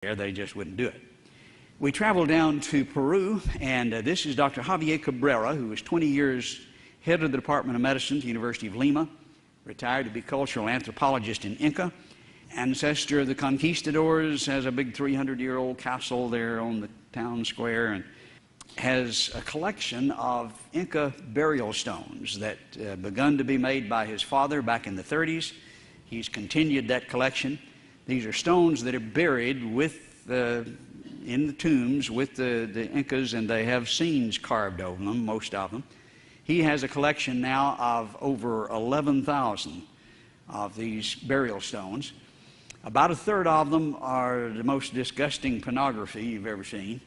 there, they just wouldn't do it. We traveled down to Peru, and this is Dr. Javier Cabrera, who was 20 years head of the Department of Medicine at the University of Lima, retired to be cultural anthropologist in Inca, ancestor of the conquistadors, has a big 300-year-old castle there on the town square, and has a collection of Inca burial stones that begun to be made by his father back in the 30s. He's continued that collection. These are stones that are buried with in the tombs with the Incas, and they have scenes carved over them, most of them. He has a collection now of over 11,000 of these burial stones. About a third of them are the most disgusting pornography you've ever seen,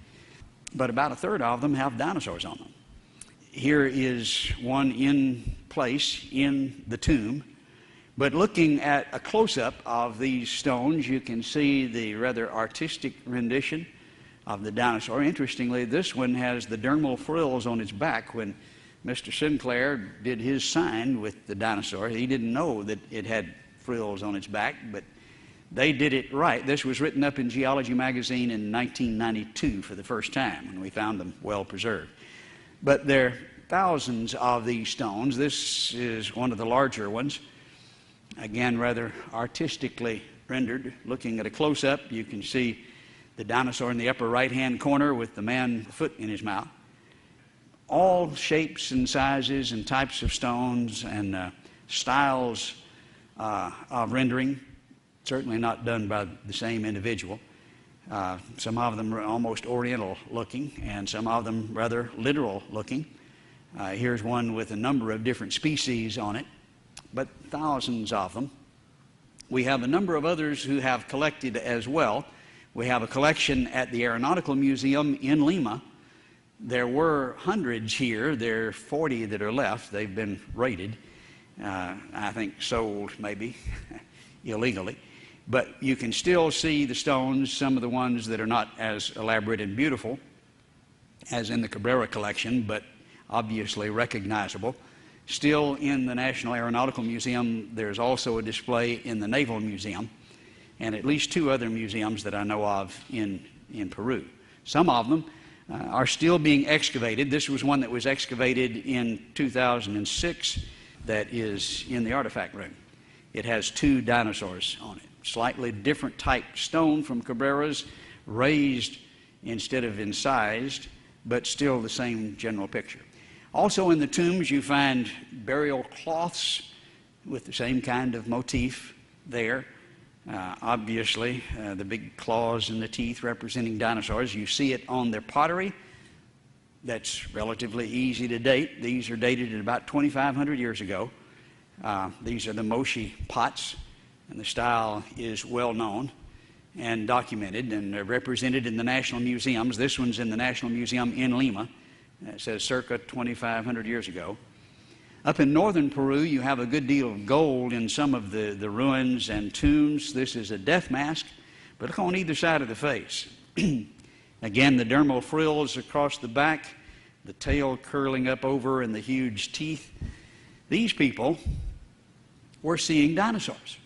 but about a third of them have dinosaurs on them. Here is one in place in the tomb, but looking at a close-up of these stones, you can see the rather artistic rendition of the dinosaur. Interestingly, this one has the dermal frills on its back. When Mr. Sinclair did his sign with the dinosaur, he didn't know that it had frills on its back, but they did it right. This was written up in Geology magazine in 1992 for the first time, and we found them well preserved. But there are thousands of these stones. This is one of the larger ones. Again, rather artistically rendered. Looking at a close-up, you can see the dinosaur in the upper right-hand corner with the man foot in his mouth. All shapes and sizes and types of stones and styles of rendering, certainly not done by the same individual. Some of them are almost oriental looking, and some of them rather literal looking. Here's one with a number of different species on it, but thousands of them. We have a number of others who have collected as well. We have a collection at the Aeronautical Museum in Lima. There were hundreds here. There are 40 that are left. They've been raided, I think sold maybe illegally. But you can still see the stones, some of the ones that are not as elaborate and beautiful as in the Cabrera collection, but obviously recognizable. Still in the National Aeronautical Museum, there's also a display in the Naval Museum, and at least 2 other museums that I know of in Peru. Some of them are still being excavated. This was one that was excavated in 2006 that is in the artifact room. It has 2 dinosaurs on it. Slightly different type stone from Cabrera's, raised instead of incised, but still the same general picture. Also in the tombs you find burial cloths with the same kind of motif there. Obviously, the big claws and the teeth representing dinosaurs. You see it on their pottery. That's relatively easy to date. These are dated at about 2,500 years ago. These are the mochi pots, and the style is well known and documented and represented in the national museums. This one's in the National Museum in Lima. It says circa 2,500 years ago. Up in northern Peru, you have a good deal of gold in some of the ruins and tombs. This is a death mask, but look on either side of the face. Again, the dermal frills across the back, the tail curling up over, and the huge teeth. These people were seeing dinosaurs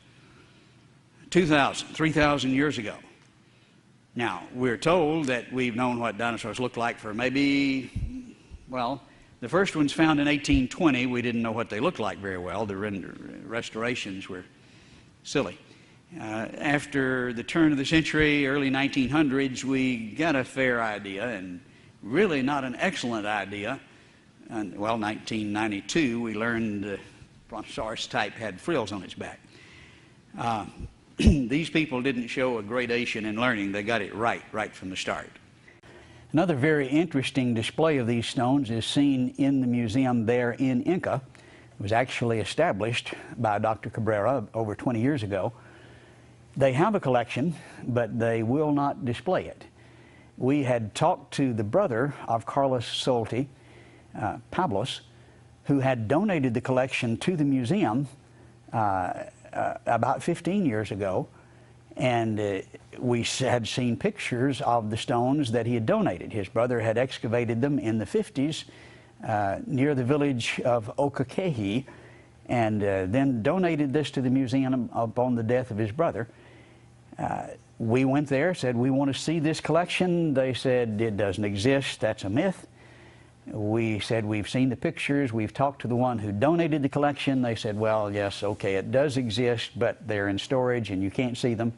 2,000, 3,000 years ago. Now, we're told that we've known what dinosaurs look like for maybe, well, the first ones found in 1820, we didn't know what they looked like very well. The restorations were silly. After the turn of the century, early 1900s, we got a fair idea, and really not an excellent idea. And, well, 1992, we learned the Brontosaurus type had frills on its back. These people didn't show a gradation in learning. They got it right from the start. Another very interesting display of these stones is seen in the museum there in Inca. It was actually established by Dr. Cabrera over 20 years ago. They have a collection, but they will not display it. We had talked to the brother of Carlos Solti, Pablos, who had donated the collection to the museum about 15 years ago, and we had seen pictures of the stones that he had donated. His brother had excavated them in the 50s near the village of Ocaqueji, and then donated this to the museum upon the death of his brother. We went there, said, we want to see this collection. They said, it doesn't exist, that's a myth. We said, we've seen the pictures, we've talked to the one who donated the collection. They said, well, yes, okay, it does exist, but they're in storage and you can't see them.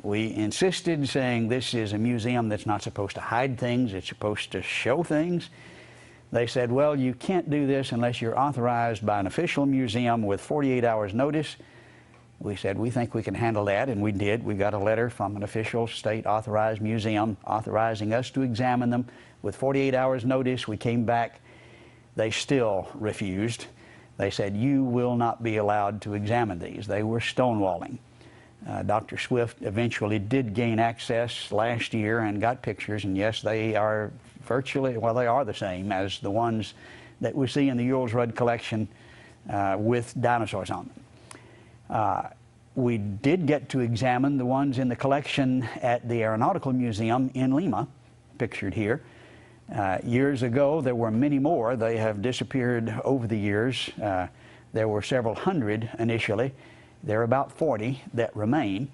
We insisted, saying this is a museum that's not supposed to hide things, it's supposed to show things. They said, well, you can't do this unless you're authorized by an official museum with 48 hours notice. We said, we think we can handle that, and we did. We got a letter from an official state authorized museum authorizing us to examine them with 48 hours notice. We came back. They still refused. They said, you will not be allowed to examine these. They were stonewalling. Dr. Swift eventually did gain access last year and got pictures, and yes, they are virtually, well, they are the same as the ones that we see in the Jules Rudd collection with dinosaurs on them. We did get to examine the ones in the collection at the Aeronautical Museum in Lima, pictured here. Years ago, there were many more. They have disappeared over the years. There were several hundred initially. There are about 40 that remain.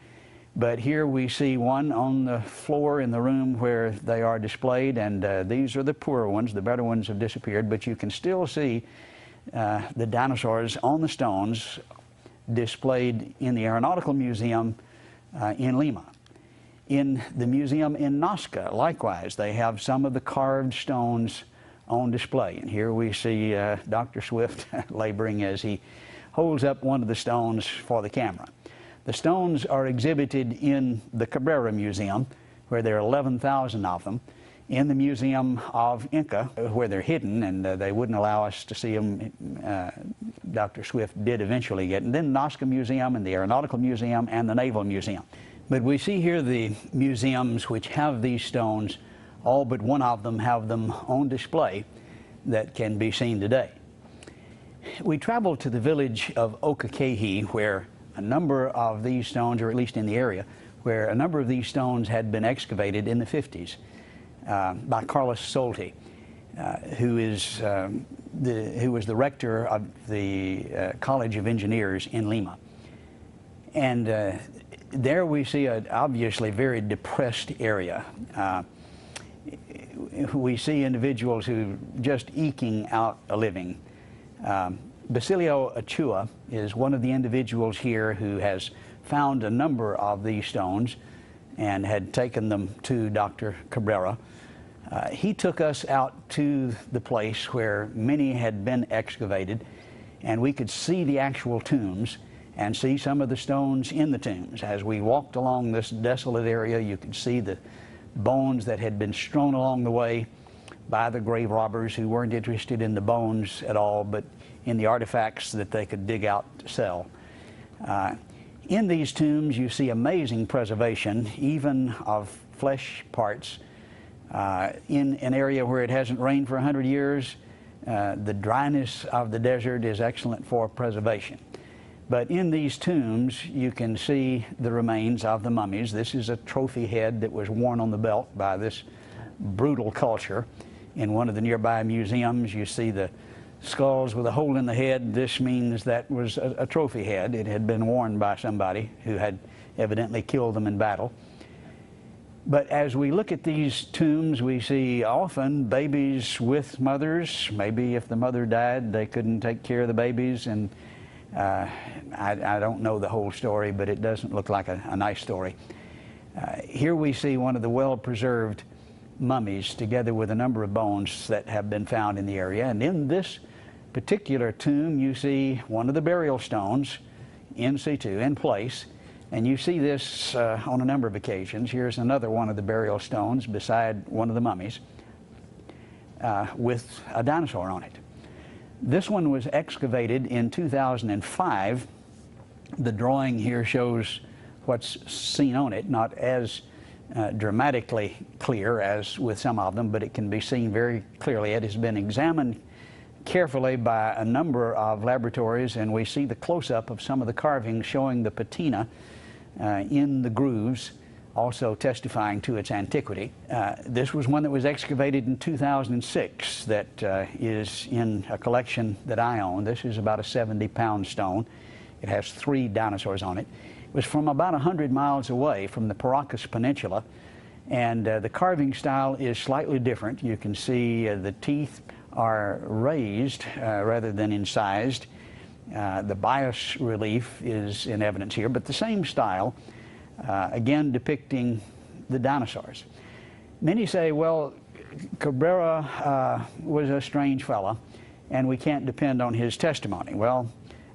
But here we see one on the floor in the room where they are displayed, and these are the poorer ones. The better ones have disappeared, but you can still see the dinosaurs on the stones displayed in the Aeronautical Museum in Lima. In the museum in Nazca, likewise, they have some of the carved stones on display. And here we see Dr. Swift laboring as he holds up one of the stones for the camera. The stones are exhibited in the Cabrera Museum, where there are 11,000 of them, in the Museum of Inca, where they're hidden, and they wouldn't allow us to see them. Dr. Swift did eventually get, and then the Nazca Museum and the Aeronautical Museum and the Naval Museum. But we see here the museums which have these stones, all but one of them have them on display that can be seen today. We traveled to the village of Okakehi, where a number of these stones, or at least in the area, where a number of these stones had been excavated in the 50s by Carlos Solti, who was the rector of the College of Engineers in Lima. And there we see an obviously very depressed area. We see individuals who just eking out a living. Basilio Achua is one of the individuals here who has found a number of these stones and had taken them to Dr. Cabrera. He took us out to the place where many had been excavated, and we could see the actual tombs and see some of the stones in the tombs. As we walked along this desolate area, you could see the bones that had been strewn along the way by the grave robbers, who weren't interested in the bones at all, but in the artifacts that they could dig out to sell. In these tombs, you see amazing preservation, even of flesh parts. In an area where it hasn't rained for 100 years, the dryness of the desert is excellent for preservation. But in these tombs, you can see the remains of the mummies. This is a trophy head that was worn on the belt by this brutal culture. In one of the nearby museums, you see the skulls with a hole in the head. This means that was a trophy head. It had been worn by somebody who had evidently killed them in battle. But as we look at these tombs, we see often babies with mothers. Maybe if the mother died, they couldn't take care of the babies. And I don't know the whole story, but it doesn't look like a nice story. Here we see one of the well-preserved mummies together with a number of bones that have been found in the area. And in this particular tomb, you see one of the burial stones in situ, in place. And you see this on a number of occasions. Here's another one of the burial stones beside one of the mummies with a dinosaur on it. This one was excavated in 2005. The drawing here shows what's seen on it, not as dramatically clear as with some of them, but it can be seen very clearly. It has been examined carefully by a number of laboratories, and we see the close-up of some of the carvings showing the patina in the grooves, also testifying to its antiquity. This was one that was excavated in 2006 that is in a collection that I own. This is about a 70-pound stone. It has 3 dinosaurs on it. It was from about 100 miles away from the Paracas Peninsula, and the carving style is slightly different. You can see the teeth are raised rather than incised. The bias relief is in evidence here, but the same style, again depicting the dinosaurs. Many say, well, Cabrera was a strange fella, and we can't depend on his testimony. Well,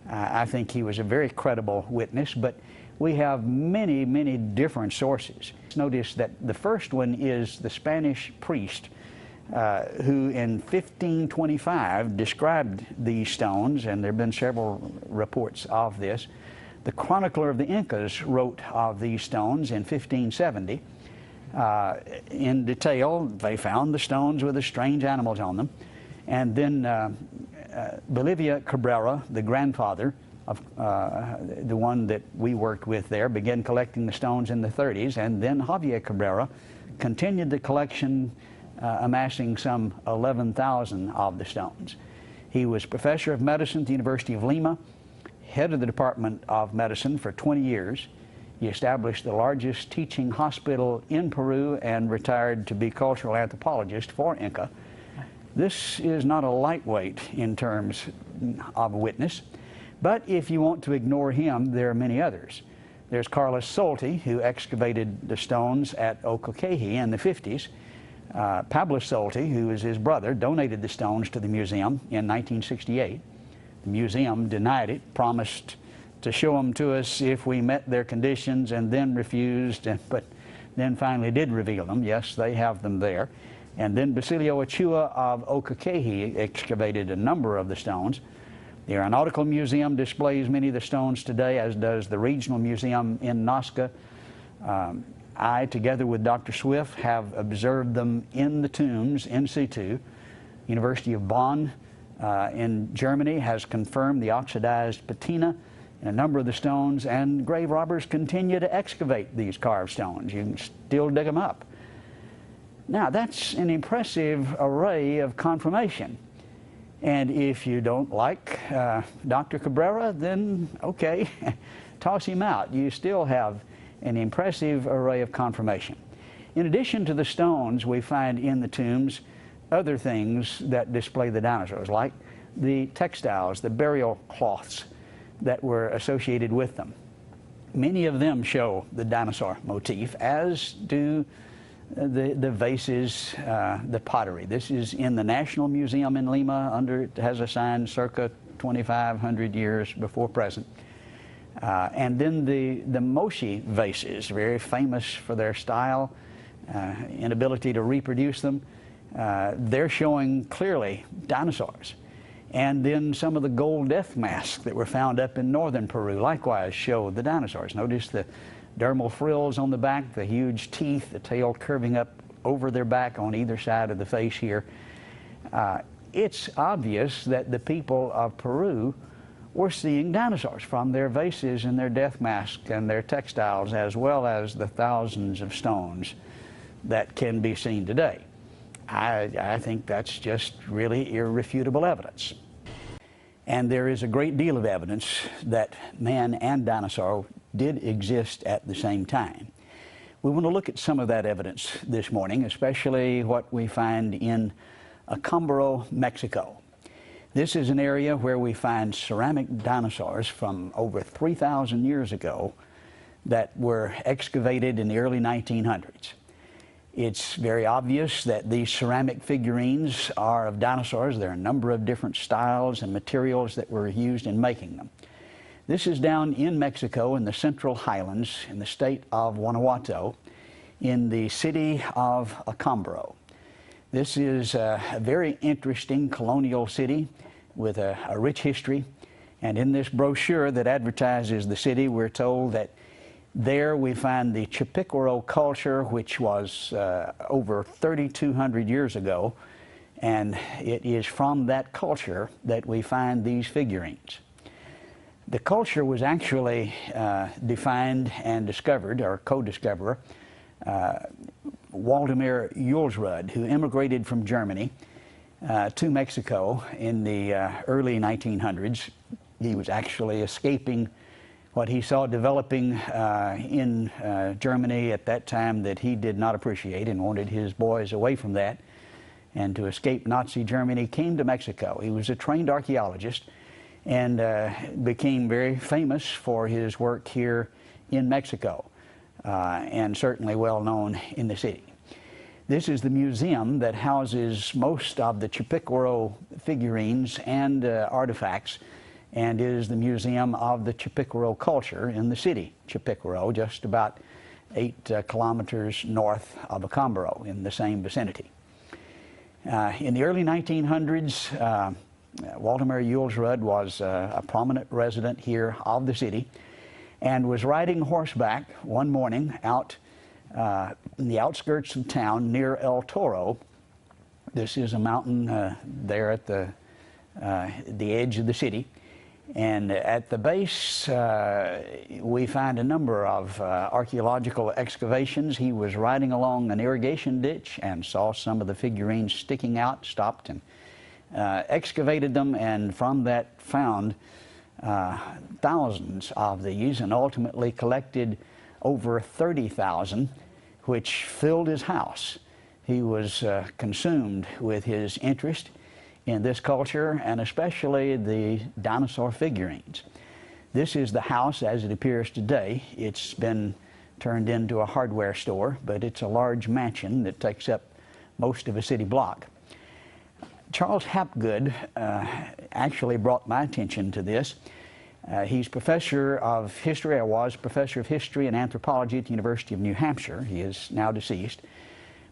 I think he was a very credible witness, but we have many, many different sources. Notice that the first one is the Spanish priest who in 1525 described these stones, and there have been several reports of this. The chronicler of the Incas wrote of these stones in 1570. In detail, they found the stones with the strange animals on them. And then Bolivia Cabrera, the grandfather of the one that we worked with there, began collecting the stones in the 30s, and then Javier Cabrera continued the collection, amassing some 11,000 of the stones. He was professor of medicine at the University of Lima, head of the Department of Medicine for 20 years. He established the largest teaching hospital in Peru and retired to be cultural anthropologist for Inca. This is not a lightweight in terms of witness, but if you want to ignore him, there are many others. There's Carlos Solti, who excavated the stones at Ocoqueji in the 50s. Pablo Solti, who is his brother, donated the stones to the museum in 1968. The museum denied it, promised to show them to us if we met their conditions, and then refused, but then finally did reveal them. Yes, they have them there. And then Basilio Achua of Ocoqueji excavated a number of the stones. The Aeronautical Museum displays many of the stones today, as does the Regional Museum in Nazca. I, together with Dr. Swift, have observed them in the tombs in situ. University of Bonn in Germany has confirmed the oxidized patina in a number of the stones, and grave robbers continue to excavate these carved stones. You can still dig them up. Now, that's an impressive array of confirmation. And if you don't like Dr. Cabrera, then okay, toss him out. You still have an impressive array of confirmation. In addition to the stones, we find in the tombs other things that display the dinosaurs, like the textiles, the burial cloths that were associated with them. Many of them show the dinosaur motif, as do the vases, the pottery. This is in the National Museum in Lima. It has a sign circa 2,500 years before present. And then the Moshi vases, very famous for their style, inability to reproduce them. They're showing clearly dinosaurs. And then some of the gold death masks that were found up in northern Peru likewise show the dinosaurs. Notice the dermal frills on the back, the huge teeth, the tail curving up over their back on either side of the face here. It's obvious that the people of Peru were seeing dinosaurs from their vases and their death masks and their textiles, as well as the thousands of stones that can be seen today. I think that's just really irrefutable evidence. And there is a great deal of evidence that man and dinosaur did exist at the same time. We want to look at some of that evidence this morning, especially what we find in Acámbaro, Mexico. This is an area where we find ceramic dinosaurs from over 3,000 years ago that were excavated in the early 1900s. It's very obvious that these ceramic figurines are of dinosaurs. There are a number of different styles and materials that were used in making them. This is down in Mexico in the Central Highlands in the state of Guanajuato in the city of Acámbaro. This is a very interesting colonial city with a rich history. And in this brochure that advertises the city, we're told that there we find the Chipiquero culture, which was over 3,200 years ago, and it is from that culture that we find these figurines. The culture was actually defined and discovered, or co-discoverer, Waldemar Julsrud, who immigrated from Germany to Mexico in the early 1900s. He was actually escaping what he saw developing in Germany at that time that he did not appreciate and wanted his boys away from that and to escape Nazi Germany, came to Mexico. He was a trained archaeologist and became very famous for his work here in Mexico and certainly well known in the city. This is the museum that houses most of the Chipicoro figurines and artifacts, and is the museum of the Chipicoro culture in the city, Chipicoro, just about 8 kilometers north of Acámbaro in the same vicinity. In the early 1900s, Waldemar Julsrud was a prominent resident here of the city and was riding horseback one morning out in the outskirts of town near El Toro. This is a mountain there at the edge of the city. And at the base, we find a number of archaeological excavations. He was riding along an irrigation ditch and saw some of the figurines sticking out, stopped and excavated them, and from that found thousands of these, and ultimately collected over 30,000, which filled his house. He was consumed with his interest in this culture, and especially the dinosaur figurines. This is the house as it appears today. It's been turned into a hardware store, but it's a large mansion that takes up most of a city block. Charles Hapgood actually brought my attention to this. He's professor of history, or was professor of history and anthropology at the University of New Hampshire. He is now deceased.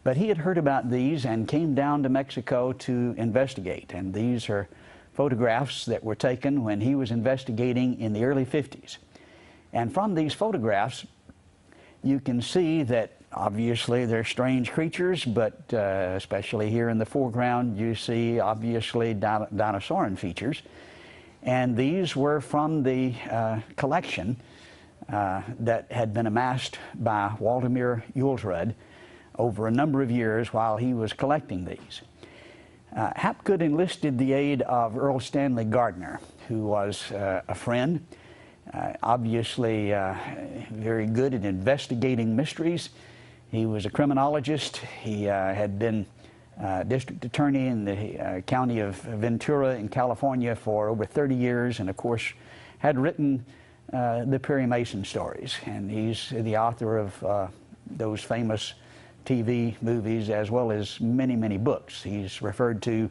But he had heard about these and came down to Mexico to investigate. And these are photographs that were taken when he was investigating in the early 50s. And from these photographs, you can see that obviously they're strange creatures, but especially here in the foreground, you see obviously dinosaurian features. And these were from the collection that had been amassed by Waldemar Julsrud over a number of years while he was collecting these. Hapgood enlisted the aid of Earl Stanley Gardner, who was a friend, obviously very good at investigating mysteries. He was a criminologist. He had been district attorney in the county of Ventura in California for over 30 years, and of course had written the Perry Mason stories. And he's the author of those famous TV movies, as well as many, many books. He's referred to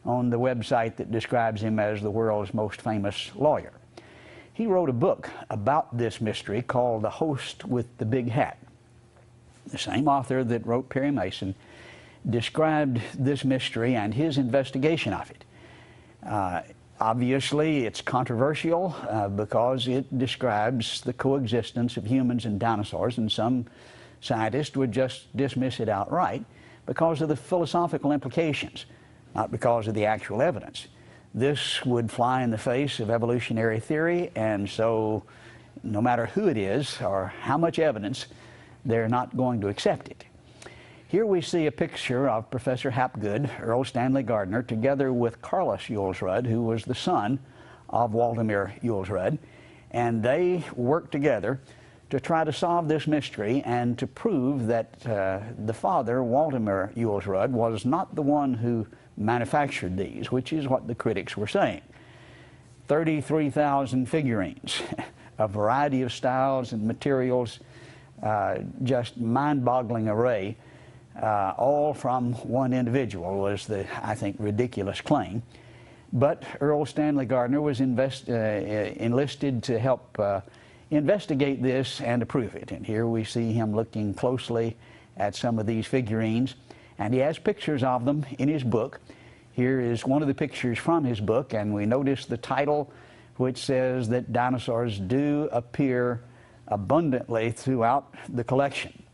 on the website that describes him as the world's most famous lawyer. He wrote a book about this mystery called The Host with the Big Hat. The same author that wrote Perry Mason described this mystery and his investigation of it. Obviously, it's controversial because it describes the coexistence of humans and dinosaurs, and some scientists would just dismiss it outright because of the philosophical implications, not because of the actual evidence. This would fly in the face of evolutionary theory, and so no matter who it is or how much evidence, they're not going to accept it. Here we see a picture of Professor Hapgood, Earl Stanley Gardner, together with Carlos Julsrud, who was the son of Waldemar Julsrud, and they worked together to try to solve this mystery and to prove that the father, Waldemar Julsrud, was not the one who manufactured these, which is what the critics were saying. 33,000 figurines, a variety of styles and materials, just mind-boggling array, all from one individual was the, I think, ridiculous claim. But Earl Stanley Gardner was enlisted to help investigate this and to prove it. And here we see him looking closely at some of these figurines, and he has pictures of them in his book. Here is one of the pictures from his book, and we notice the title, which says that dinosaurs do appear abundantly throughout the collection.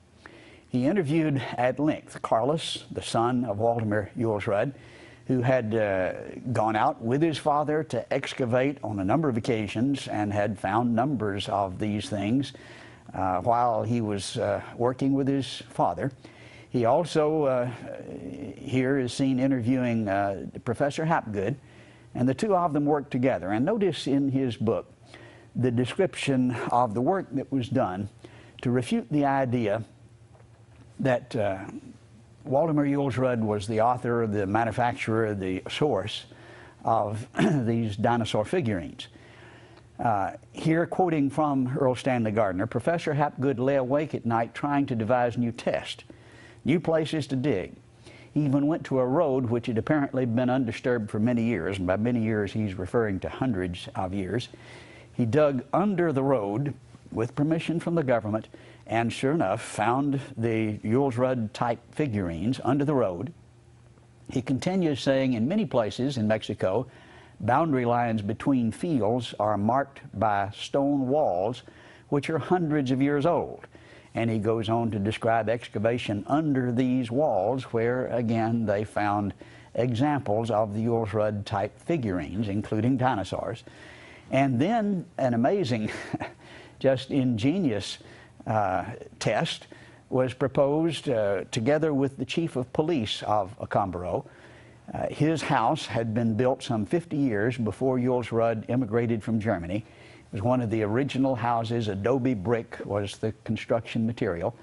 He interviewed at length Carlos, the son of Waldemar Julsrud, who had gone out with his father to excavate on a number of occasions and had found numbers of these things while he was working with his father. He also here is seen interviewing Professor Hapgood, and the two of them worked together. And notice in his book the description of the work that was done to refute the idea that Waldemar Jules Rudd was the author, the manufacturer, the source of these dinosaur figurines. Here, quoting from Earl Stanley Gardner, Professor Hapgood lay awake at night trying to devise new tests, new places to dig. He even went to a road which had apparently been undisturbed for many years, and by many years he's referring to hundreds of years. He dug under the road with permission from the government, and sure enough found the Jules Rudd type figurines under the road. He continues saying in many places in Mexico, boundary lines between fields are marked by stone walls which are hundreds of years old. And he goes on to describe excavation under these walls where, again, they found examples of the Jules Rudd type figurines, including dinosaurs. And then an amazing, just ingenious test was proposed together with the chief of police of Acámbaro. His house had been built some 50 years before Jules Rudd immigrated from Germany. It was one of the original houses. Adobe brick was the construction material.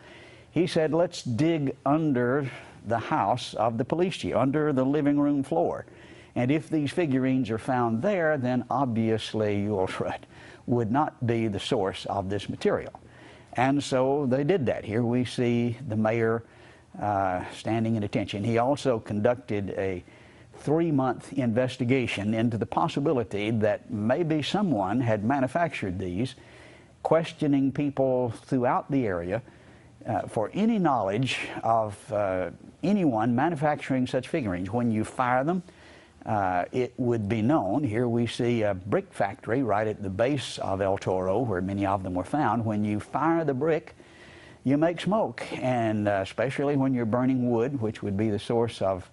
He said, let's dig under the house of the police chief, under the living room floor. And if these figurines are found there, then obviously Jules Rudd would not be the source of this material. And so they did that. Here we see the mayor standing in attention. He also conducted a 3-month investigation into the possibility that maybe someone had manufactured these, questioning people throughout the area for any knowledge of anyone manufacturing such figurines. When you fire them, it would be known. Here we see a brick factory right at the base of El Toro, where many of them were found. When you fire the brick, you make smoke, and especially when you're burning wood, which would be the source of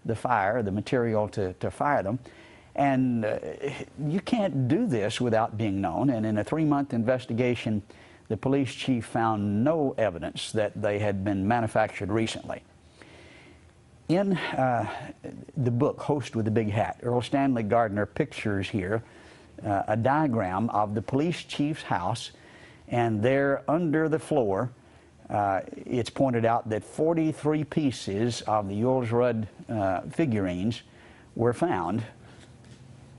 the fire, the material to fire them. And you can't do this without being known. And in a 3-month investigation, the police chief found no evidence that they had been manufactured recently. In the book, Host with the Big Hat, Earl Stanley Gardner pictures here a diagram of the police chief's house, and there under the floor, it's pointed out that 43 pieces of the Jules Rudd figurines were found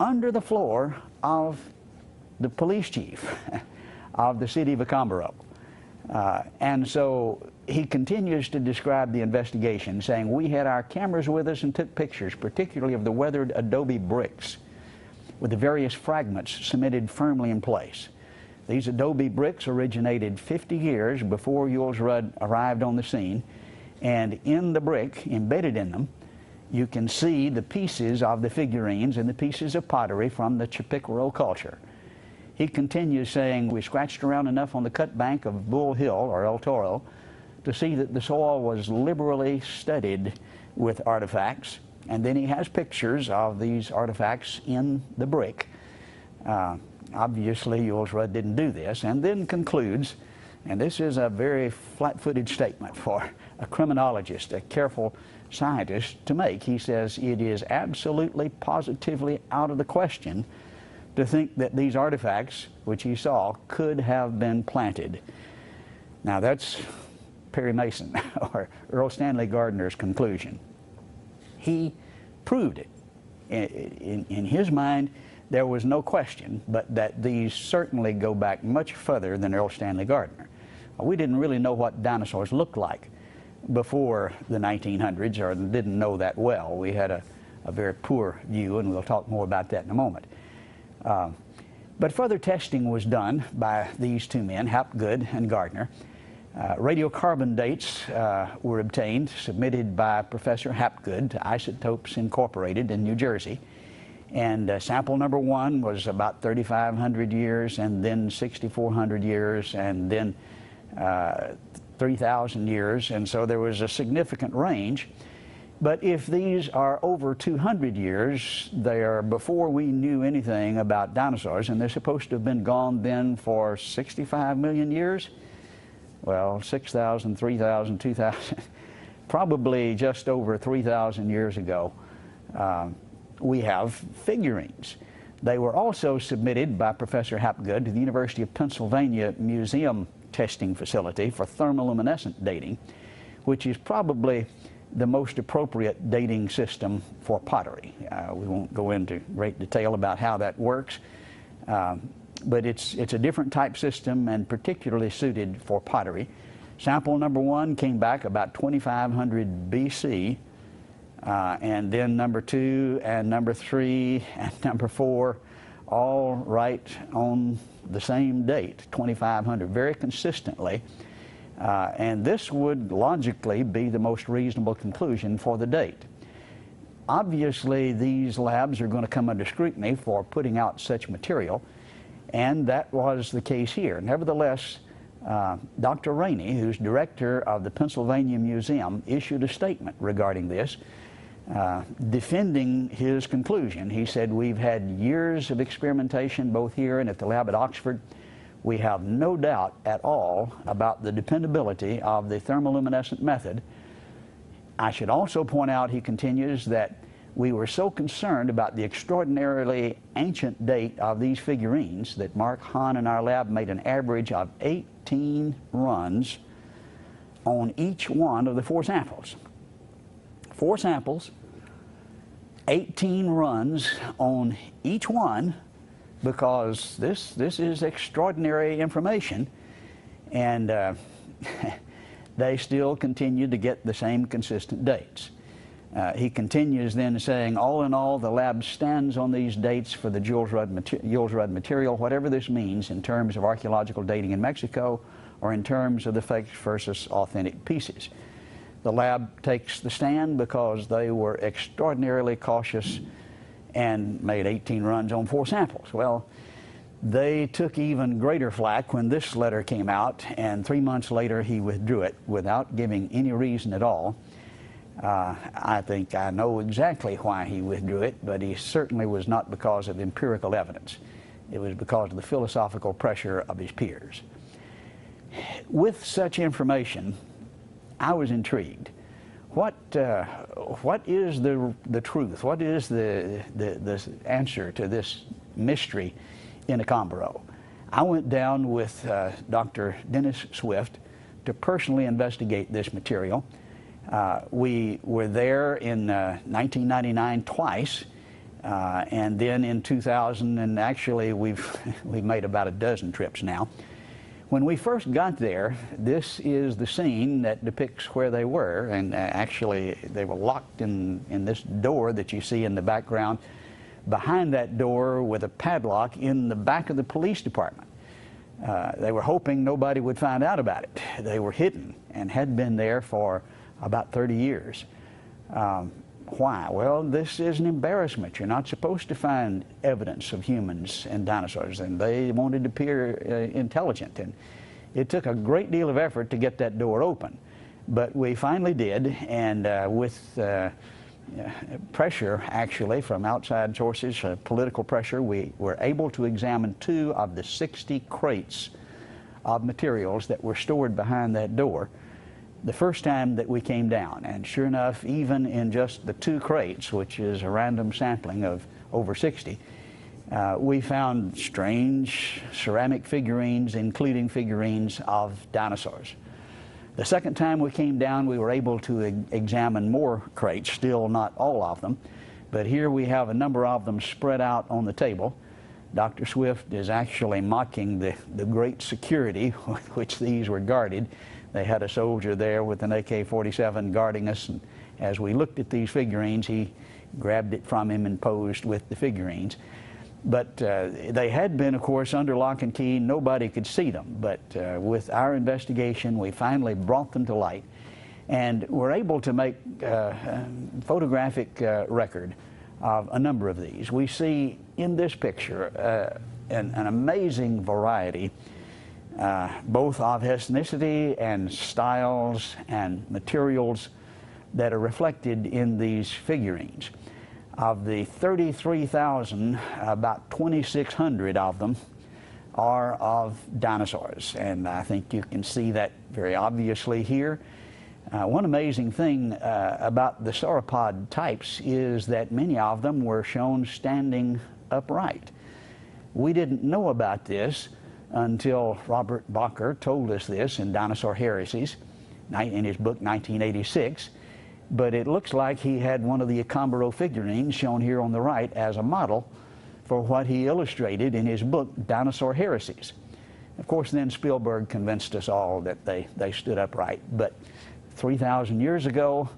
under the floor of the police chief of the city of Acámbaro. And so he continues to describe the investigation, saying, we had our cameras with us and took pictures, particularly of the weathered adobe bricks with the various fragments cemented firmly in place. These adobe bricks originated 50 years before Jules Rudd arrived on the scene, and in the brick, embedded in them, you can see the pieces of the figurines and the pieces of pottery from the Chipicaro culture. He continues saying, we scratched around enough on the cut bank of Bull Hill, or El Toro, to see that the soil was liberally studded with artifacts. And then he has pictures of these artifacts in the brick. Obviously, Jules Rudd didn't do this, and then concludes, and this is a very flat-footed statement for a criminologist, a careful scientist to make. He says, it is absolutely, positively out of the question to think that these artifacts, which he saw, could have been planted. Now that's Perry Mason, or Earl Stanley Gardner's conclusion. He proved it. In his mind, there was no question but that these certainly go back much further than Earl Stanley Gardner. We didn't really know what dinosaurs looked like before the 1900s, or didn't know that well. We had a very poor view, and we'll talk more about that in a moment. But further testing was done by these two men, Hapgood and Gardner. Radiocarbon dates were obtained, submitted by Professor Hapgood to Isotopes Incorporated in New Jersey. And sample number 1 was about 3,500 years, and then 6,400 years, and then 3,000 years. And so there was a significant range. But if these are over 200 years, they are before we knew anything about dinosaurs, and they're supposed to have been gone then for 65 million years. Well, 6,000, 3,000, 2,000, probably just over 3,000 years ago, we have figurines They were also submitted by Professor Hapgood to the University of Pennsylvania Museum testing facility for thermoluminescent dating, which is probably the most appropriate dating system for pottery. We won't go into great detail about how that works, but it's a different type system and particularly suited for pottery. Sample number 1 came back about 2500 BC, and then number 2 and number 3 and number 4 all right on the same date, 2500, very consistently. And this would logically be the most reasonable conclusion for the date. Obviously, these labs are going to come under scrutiny for putting out such material, and that was the case here. Nevertheless, Dr. Rainey, who's director of the Pennsylvania Museum, issued a statement regarding this, defending his conclusion. He said, "We've had years of experimentation both here and at the lab at Oxford. We have no doubt at all about the dependability of the thermoluminescent method. I should also point out," he continues, "that we were so concerned about the extraordinarily ancient date of these figurines that Mark Hahn in our lab made an average of 18 runs on each one of the 4 samples. 4 samples, 18 runs on each one, because this is extraordinary information." And they still continued to get the same consistent dates. He continues then saying, "All in all, the lab stands on these dates for the Jules Rudd material, whatever this means in terms of archaeological dating in Mexico or in terms of the fakes versus authentic pieces. The lab takes the stand because they were extraordinarily cautious and made 18 runs on 4 samples." Well, they took even greater flack when this letter came out, and 3 months later he withdrew it without giving any reason at all. I think I know exactly why he withdrew it, but he certainly was not because of empirical evidence. It was because of the philosophical pressure of his peers. With such information, I was intrigued. What is the truth? What is the answer to this mystery in Accombaro? I went down with Dr. Dennis Swift to personally investigate this material. We were there in 1999 twice, and then in 2000, and actually we've made about a dozen trips now. When we first got there, this is the scene that depicts where they were, and actually they were locked in this door that you see in the background, behind that door with a padlock in the back of the police department. They were hoping nobody would find out about it. They were hidden and had been there for about 30 years. Why? Well, this is an embarrassment. You're not supposed to find evidence of humans and dinosaurs, and they wanted to appear intelligent. And it took a great deal of effort to get that door open. But we finally did, and with pressure, actually, from outside sources, political pressure, we were able to examine 2 of the 60 crates of materials that were stored behind that door the first time that we came down. And sure enough, even in just the 2 crates, which is a random sampling of over 60, we found strange ceramic figurines, including figurines of dinosaurs. The second time we came down, we were able to examine more crates, still not all of them, but here we have a number of them spread out on the table. Dr. Swift is actually mocking the great security with which these were guarded. They had a soldier there with an AK-47 guarding us, and as we looked at these figurines, he grabbed it from him and posed with the figurines. But they had been, of course, under lock and key. Nobody could see them. But with our investigation, we finally brought them to light, and were able to make photographic record of a number of these. We see in this picture an amazing variety, both of ethnicity and styles and materials that are reflected in these figurines. Of the 33,000, about 2,600 of them are of dinosaurs, and I think you can see that very obviously here. One amazing thing about the sauropod types is that many of them were shown standing upright. We didn't know about this until Robert Bacher told us this in Dinosaur Heresies in his book 1986. But it looks like he had one of the Accombaro figurines shown here on the right as a model for what he illustrated in his book Dinosaur Heresies. Of course, then Spielberg convinced us all that they stood upright. But 3,000 years ago,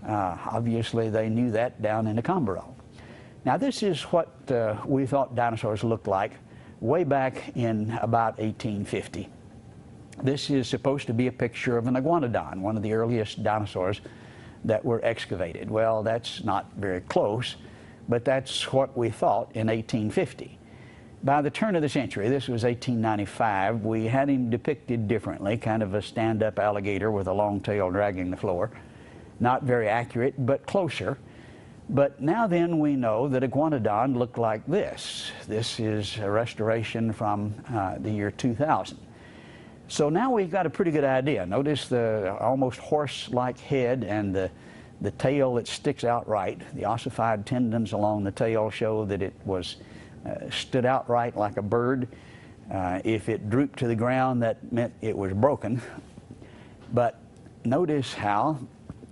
obviously they knew that down in Accombaro. Now this is what we thought dinosaurs looked like way back in about 1850. This is supposed to be a picture of an iguanodon, one of the earliest dinosaurs that were excavated. Well, that's not very close, but that's what we thought in 1850. By the turn of the century, this was 1895, we had him depicted differently, kind of a stand-up alligator with a long tail dragging the floor. Not very accurate, but closer. But now then we know that iguanodon looked like this. This is a restoration from the year 2000. So now we've got a pretty good idea. Notice the almost horse-like head and the tail that sticks out right. The ossified tendons along the tail show that it was stood outright like a bird. If it drooped to the ground, that meant it was broken. But notice how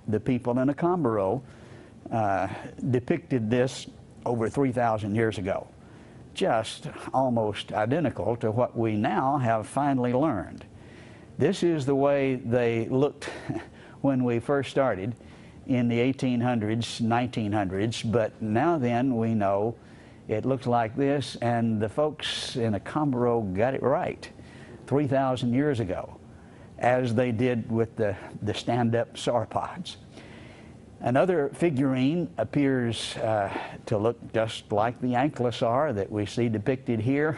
the people in Accombaro depicted this over 3,000 years ago. Just almost identical to what we now have finally learned. This is the way they looked when we first started in the 1800s, 1900s, but now then we know it looks like this, and the folks in Accombaro got it right 3,000 years ago, as they did with the stand-up sauropods. Another figurine appears to look just like the ankylosaur that we see depicted here.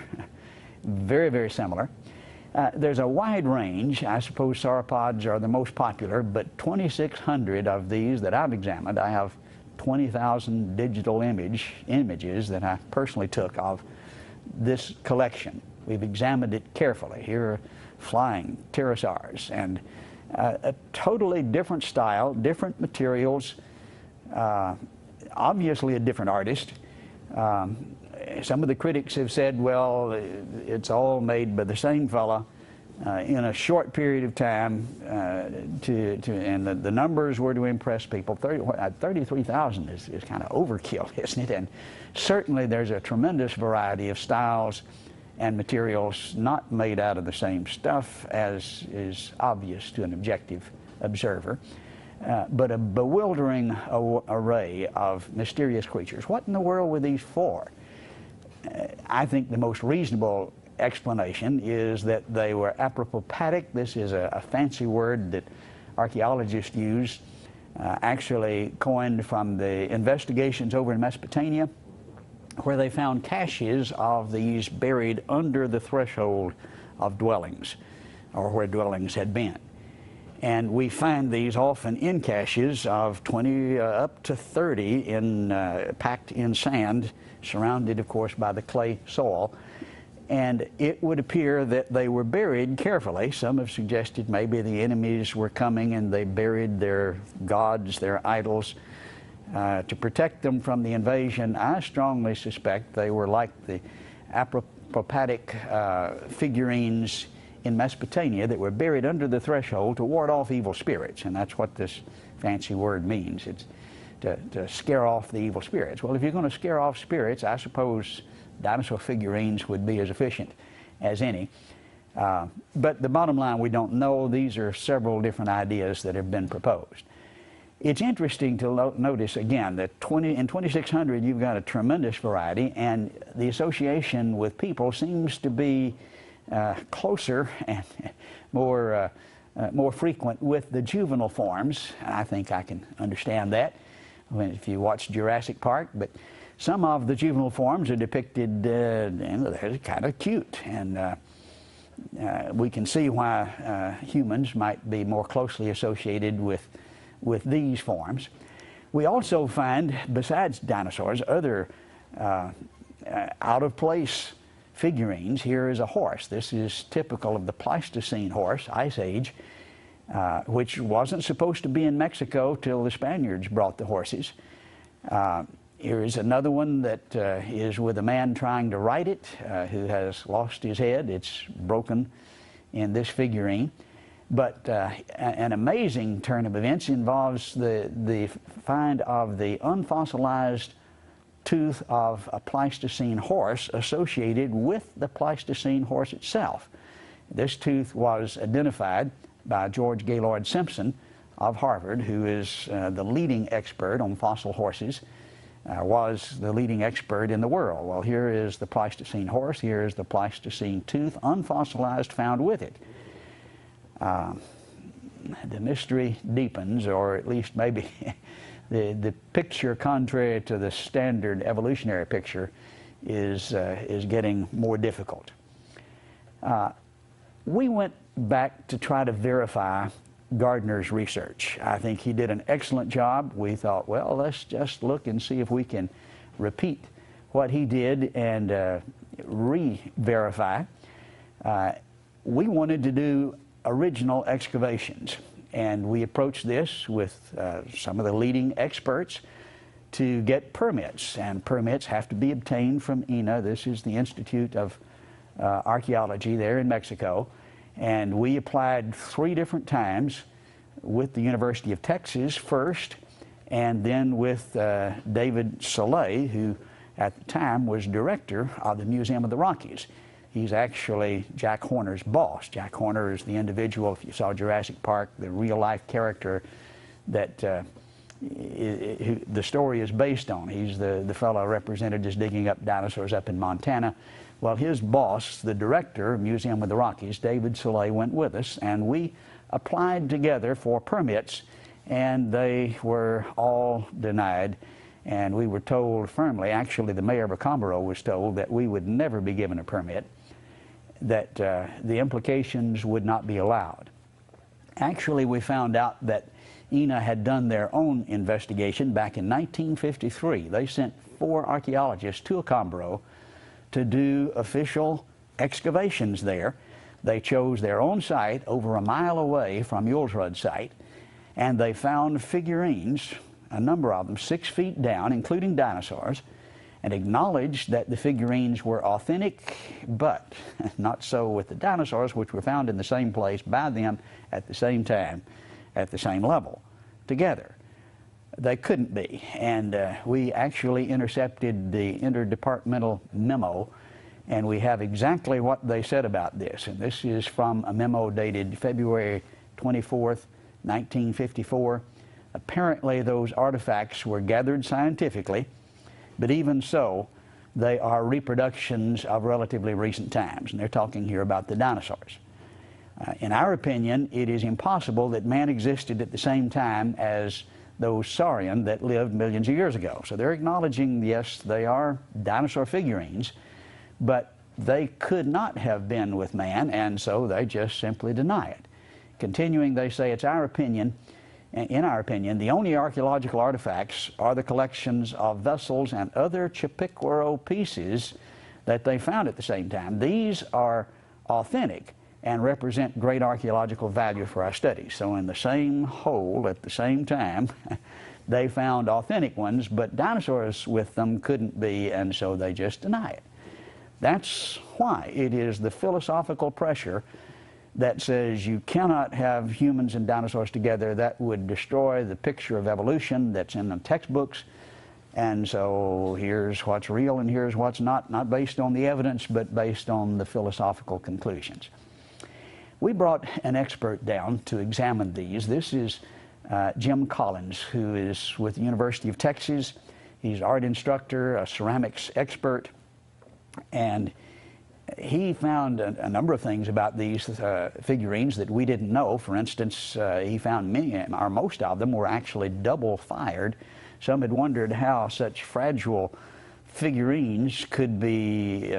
Very, very similar. There's a wide range. I suppose sauropods are the most popular, but 2,600 of these that I've examined. I have 20,000 digital images that I personally took of this collection. We've examined it carefully. Here are flying pterosaurs, and a totally different style, different materials, obviously a different artist. Some of the critics have said, well, it's all made by the same fella in a short period of time, and the numbers were to impress people. 33,000 is kind of overkill, isn't it? And certainly there's a tremendous variety of styles and materials not made out of the same stuff, as is obvious to an objective observer, but a bewildering array of mysterious creatures. What in the world were these for? I think the most reasonable explanation is that they were apropopathic. This is a fancy word that archaeologists use, actually coined from the investigations over in Mesopotamia, where they found caches of these buried under the threshold of dwellings, or where dwellings had been. And we find these often in caches of 20 up to 30 packed in sand, surrounded, of course, by the clay soil. And it would appear that they were buried carefully. Some have suggested maybe the enemies were coming and they buried their gods, their idols, to protect them from the invasion. I strongly suspect they were like the apropopathic figurines in Mesopotamia that were buried under the threshold to ward off evil spirits, and that's what this fancy word means. It's to scare off the evil spirits. Well, if you're going to scare off spirits, I suppose dinosaur figurines would be as efficient as any. But the bottom line, we don't know. These are several different ideas that have been proposed. It's interesting to notice again that in 2,600 you've got a tremendous variety, and the association with people seems to be closer and more frequent with the juvenile forms. I think I can understand that if you watch Jurassic Park, but some of the juvenile forms are depicted, they're kind of cute, and we can see why humans might be more closely associated with these forms. We also find, besides dinosaurs, other out-of-place figurines. Here is a horse. This is typical of the Pleistocene horse, Ice Age, which wasn't supposed to be in Mexico till the Spaniards brought the horses. Here is another one that is with a man trying to write it who has lost his head. It's broken in this figurine. But an amazing turn of events involves the find of the unfossilized tooth of a Pleistocene horse associated with the Pleistocene horse itself. This tooth was identified by George Gaylord Simpson of Harvard, who is the leading expert on fossil horses, was the leading expert in the world. Well, here is the Pleistocene horse, here is the Pleistocene tooth, unfossilized, found with it. The mystery deepens, or at least maybe the picture, contrary to the standard evolutionary picture, is getting more difficult. We went back to try to verify Gardner's research. I think he did an excellent job. We thought, well, let's just look and see if we can repeat what he did and re-verify. We wanted to do original excavations, and we approached this with some of the leading experts to get permits, and permits have to be obtained from INA. This is the Institute of Archaeology there in Mexico, and we applied 3 different times with the University of Texas first, and then with David Soleil, who at the time was director of the Museum of the Rockies. He's actually Jack Horner's boss. Jack Horner is the individual, if you saw Jurassic Park, the real-life character that the story is based on. He's the fellow represented as digging up dinosaurs up in Montana. Well, his boss, the director of Museum of the Rockies, David Soleil, went with us, and we applied together for permits, and they were all denied. And we were told firmly, actually the mayor of Acambaro was told, that we would never be given a permit, that the implications would not be allowed. Actually, we found out that INA had done their own investigation back in 1953. They sent 4 archaeologists to Acambaro to do official excavations there. They chose their own site over a mile away from Julesrud's site, and they found figurines, a number of them, 6 feet down, including dinosaurs, and acknowledged that the figurines were authentic, but not so with the dinosaurs, which were found in the same place by them at the same time, at the same level, together. They couldn't be, and we actually intercepted the interdepartmental memo, and we have exactly what they said about this. And this is from a memo dated February 24th, 1954. Apparently those artifacts were gathered scientifically, but even so, they are reproductions of relatively recent times, and they're talking here about the dinosaurs. In our opinion, it is impossible that man existed at the same time as those saurian that lived millions of years ago. So they're acknowledging, yes, they are dinosaur figurines, but they could not have been with man, and so they just simply deny it. Continuing, they say, it's our opinion, in our opinion, the only archaeological artifacts are the collections of vessels and other Chipiquaro pieces that they found at the same time. These are authentic and represent great archaeological value for our studies. So in the same hole at the same time, they found authentic ones, but dinosaurs with them couldn't be, and so they just deny it. That's why it is the philosophical pressure that says you cannot have humans and dinosaurs together. That would destroy the picture of evolution that's in the textbooks. And so here's what's real and here's what's not based on the evidence, but based on the philosophical conclusions. We brought an expert down to examine these. This is Jim Collins, who is with the University of Texas. He's an art instructor, a ceramics expert, and he found a number of things about these figurines that we didn't know. For instance, he found many, or most of them, were actually double-fired. Some had wondered how such fragile figurines could be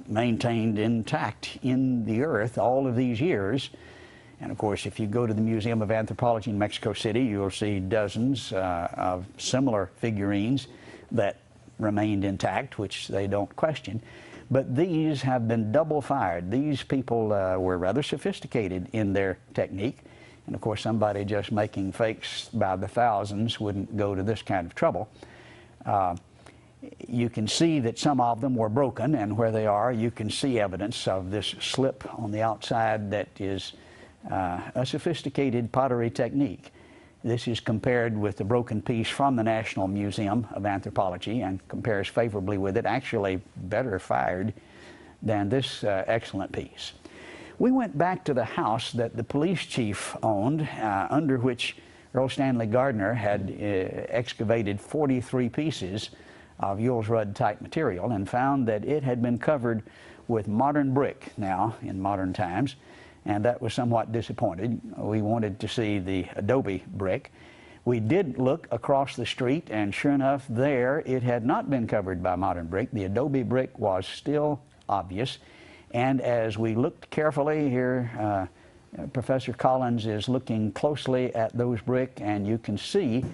maintained intact in the earth all of these years. And of course, if you go to the Museum of Anthropology in Mexico City, you'll see dozens of similar figurines that remained intact, which they don't question. But these have been double-fired. These people were rather sophisticated in their technique. And of course, somebody just making fakes by the thousands wouldn't go to this kind of trouble. You can see that some of them were broken, and where they are, you can see evidence of this slip on the outside that is a sophisticated pottery technique. This is compared with the broken piece from the National Museum of Anthropology and compares favorably with it, actually better fired than this excellent piece. We went back to the house that the police chief owned, under which Earl Stanley Gardner had excavated 43 pieces of Yules Rudd type material, and found that it had been covered with modern brick now in modern times, and that was somewhat disappointed. We wanted to see the adobe brick. We did look across the street, and sure enough there it had not been covered by modern brick. The adobe brick was still obvious, and as we looked carefully here, Professor Collins is looking closely at those brick, and you can see,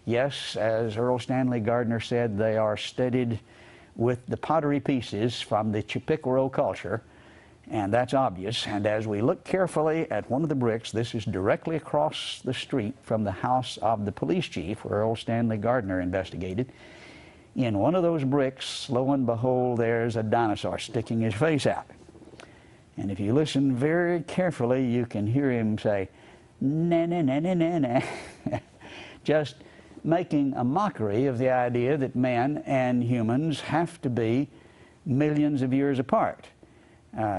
yes, as Earl Stanley Gardner said, they are studded with the pottery pieces from the Chippiquaro culture, and that's obvious. And as we look carefully at one of the bricks, this is directly across the street from the house of the police chief where Earl Stanley Gardner investigated. In one of those bricks, lo and behold, there's a dinosaur sticking his face out. And if you listen very carefully, you can hear him say, "Na na na na na na," just making a mockery of the idea that man and humans have to be millions of years apart.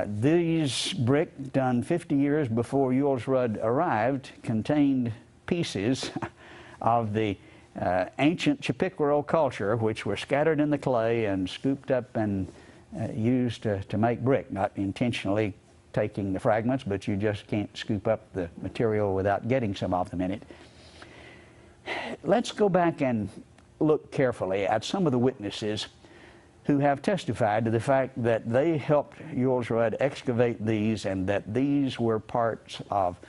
These brick, done 50 years before Yules Rudd arrived, contained pieces of the ancient Chippiquaro culture, which were scattered in the clay and scooped up and used to make brick, not intentionally taking the fragments, but you just can't scoop up the material without getting some of them in it. Let's go back and look carefully at some of the witnesses who have testified to the fact that they helped Yules Rudd excavate these, and that these were parts of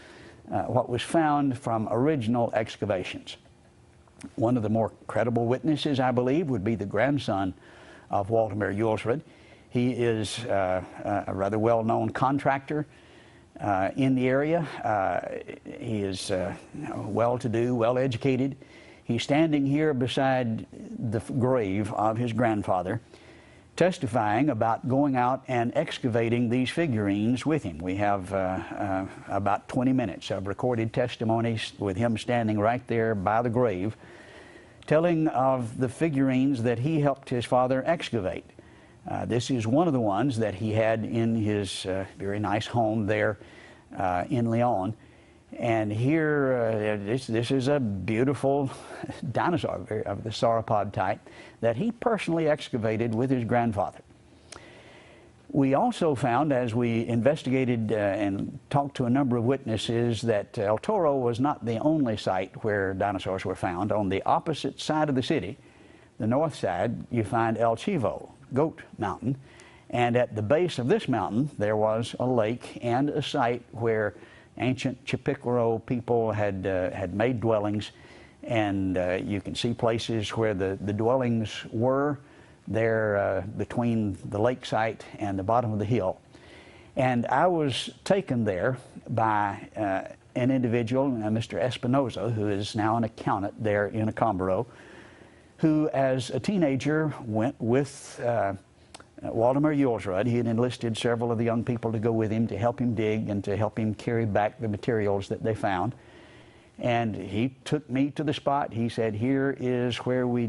what was found from original excavations. One of the more credible witnesses, I believe, would be the grandson of Walter Yules Rudd. He is a rather well-known contractor in the area. He is well-to-do, well-educated. He's standing here beside the grave of his grandfather, testifying about going out and excavating these figurines with him. We have about 20 minutes of recorded testimonies with him standing right there by the grave, telling of the figurines that he helped his father excavate. This is one of the ones that he had in his very nice home there in Lyon. And here, this is a beautiful dinosaur of the sauropod type that he personally excavated with his grandfather. We also found, as we investigated and talked to a number of witnesses, that El Toro was not the only site where dinosaurs were found. On the opposite side of the city, the north side, you find El Chivo, Goat Mountain. And at the base of this mountain, there was a lake and a site where ancient Chippiquaro people had made dwellings, and you can see places where the dwellings were there between the lake site and the bottom of the hill. And I was taken there by an individual, Mr. Espinoza, who is now an accountant there in Acambaro, who as a teenager went with Walter Yules Rudd. He had enlisted several of the young people to go with him to help him dig and to help him carry back the materials that they found. And he took me to the spot. He said, "Here is where we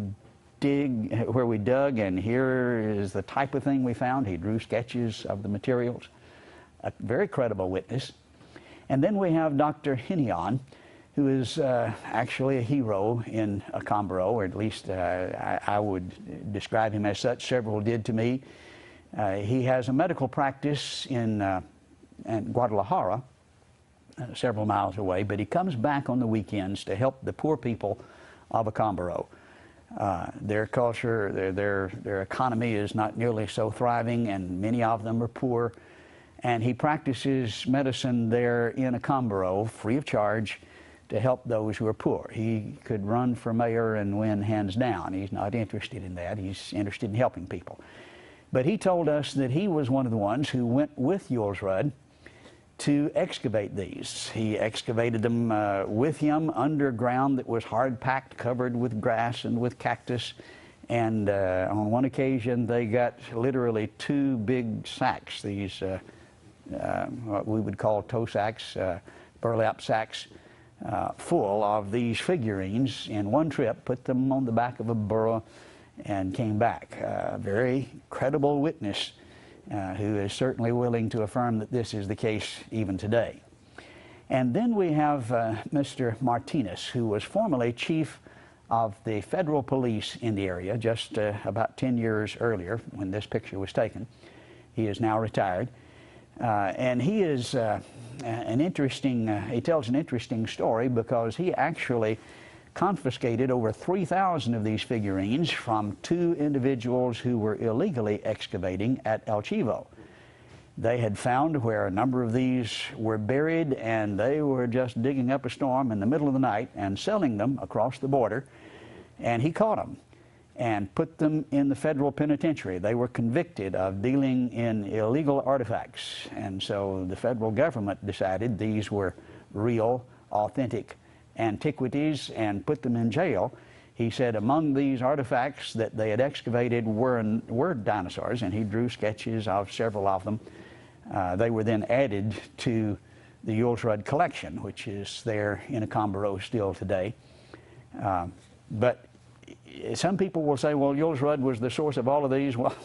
dug, and here is the type of thing we found." He drew sketches of the materials. A very credible witness. And then we have Dr. Hinion, who is actually a hero in Acambaro, or at least I would describe him as such. Several did to me. He has a medical practice in Guadalajara, several miles away, but he comes back on the weekends to help the poor people of Acambaro. Their culture, their economy is not nearly so thriving, and many of them are poor. And he practices medicine there in Acambaro free of charge to help those who are poor. He could run for mayor and win hands down. He's not interested in that. He's interested in helping people. But he told us that he was one of the ones who went with Yules Rudd to excavate these. He excavated them with him underground that was hard packed, covered with grass and with cactus, And on one occasion, they got literally 2 big sacks, these what we would call toe sacks, burlap sacks, full of these figurines in one trip, put them on the back of a burro, and came back. A very credible witness who is certainly willing to affirm that this is the case even today. And then we have Mr. Martinez, who was formerly chief of the federal police in the area just about 10 years earlier when this picture was taken. He is now retired. And he is he tells an interesting story because he actually confiscated over 3,000 of these figurines from 2 individuals who were illegally excavating at El Chivo. They had found where a number of these were buried, and they were just digging up a storm in the middle of the night and selling them across the border. And he caught them and put them in the federal penitentiary. They were convicted of dealing in illegal artifacts. And so the federal government decided these were real, authentic antiquities and put them in jail. He said among these artifacts that they had excavated were dinosaurs, and he drew sketches of several of them. They were then added to the Yules Rud collection, which is there in Accombaro still today. But some people will say, well, Yules Rud was the source of all of these. Well,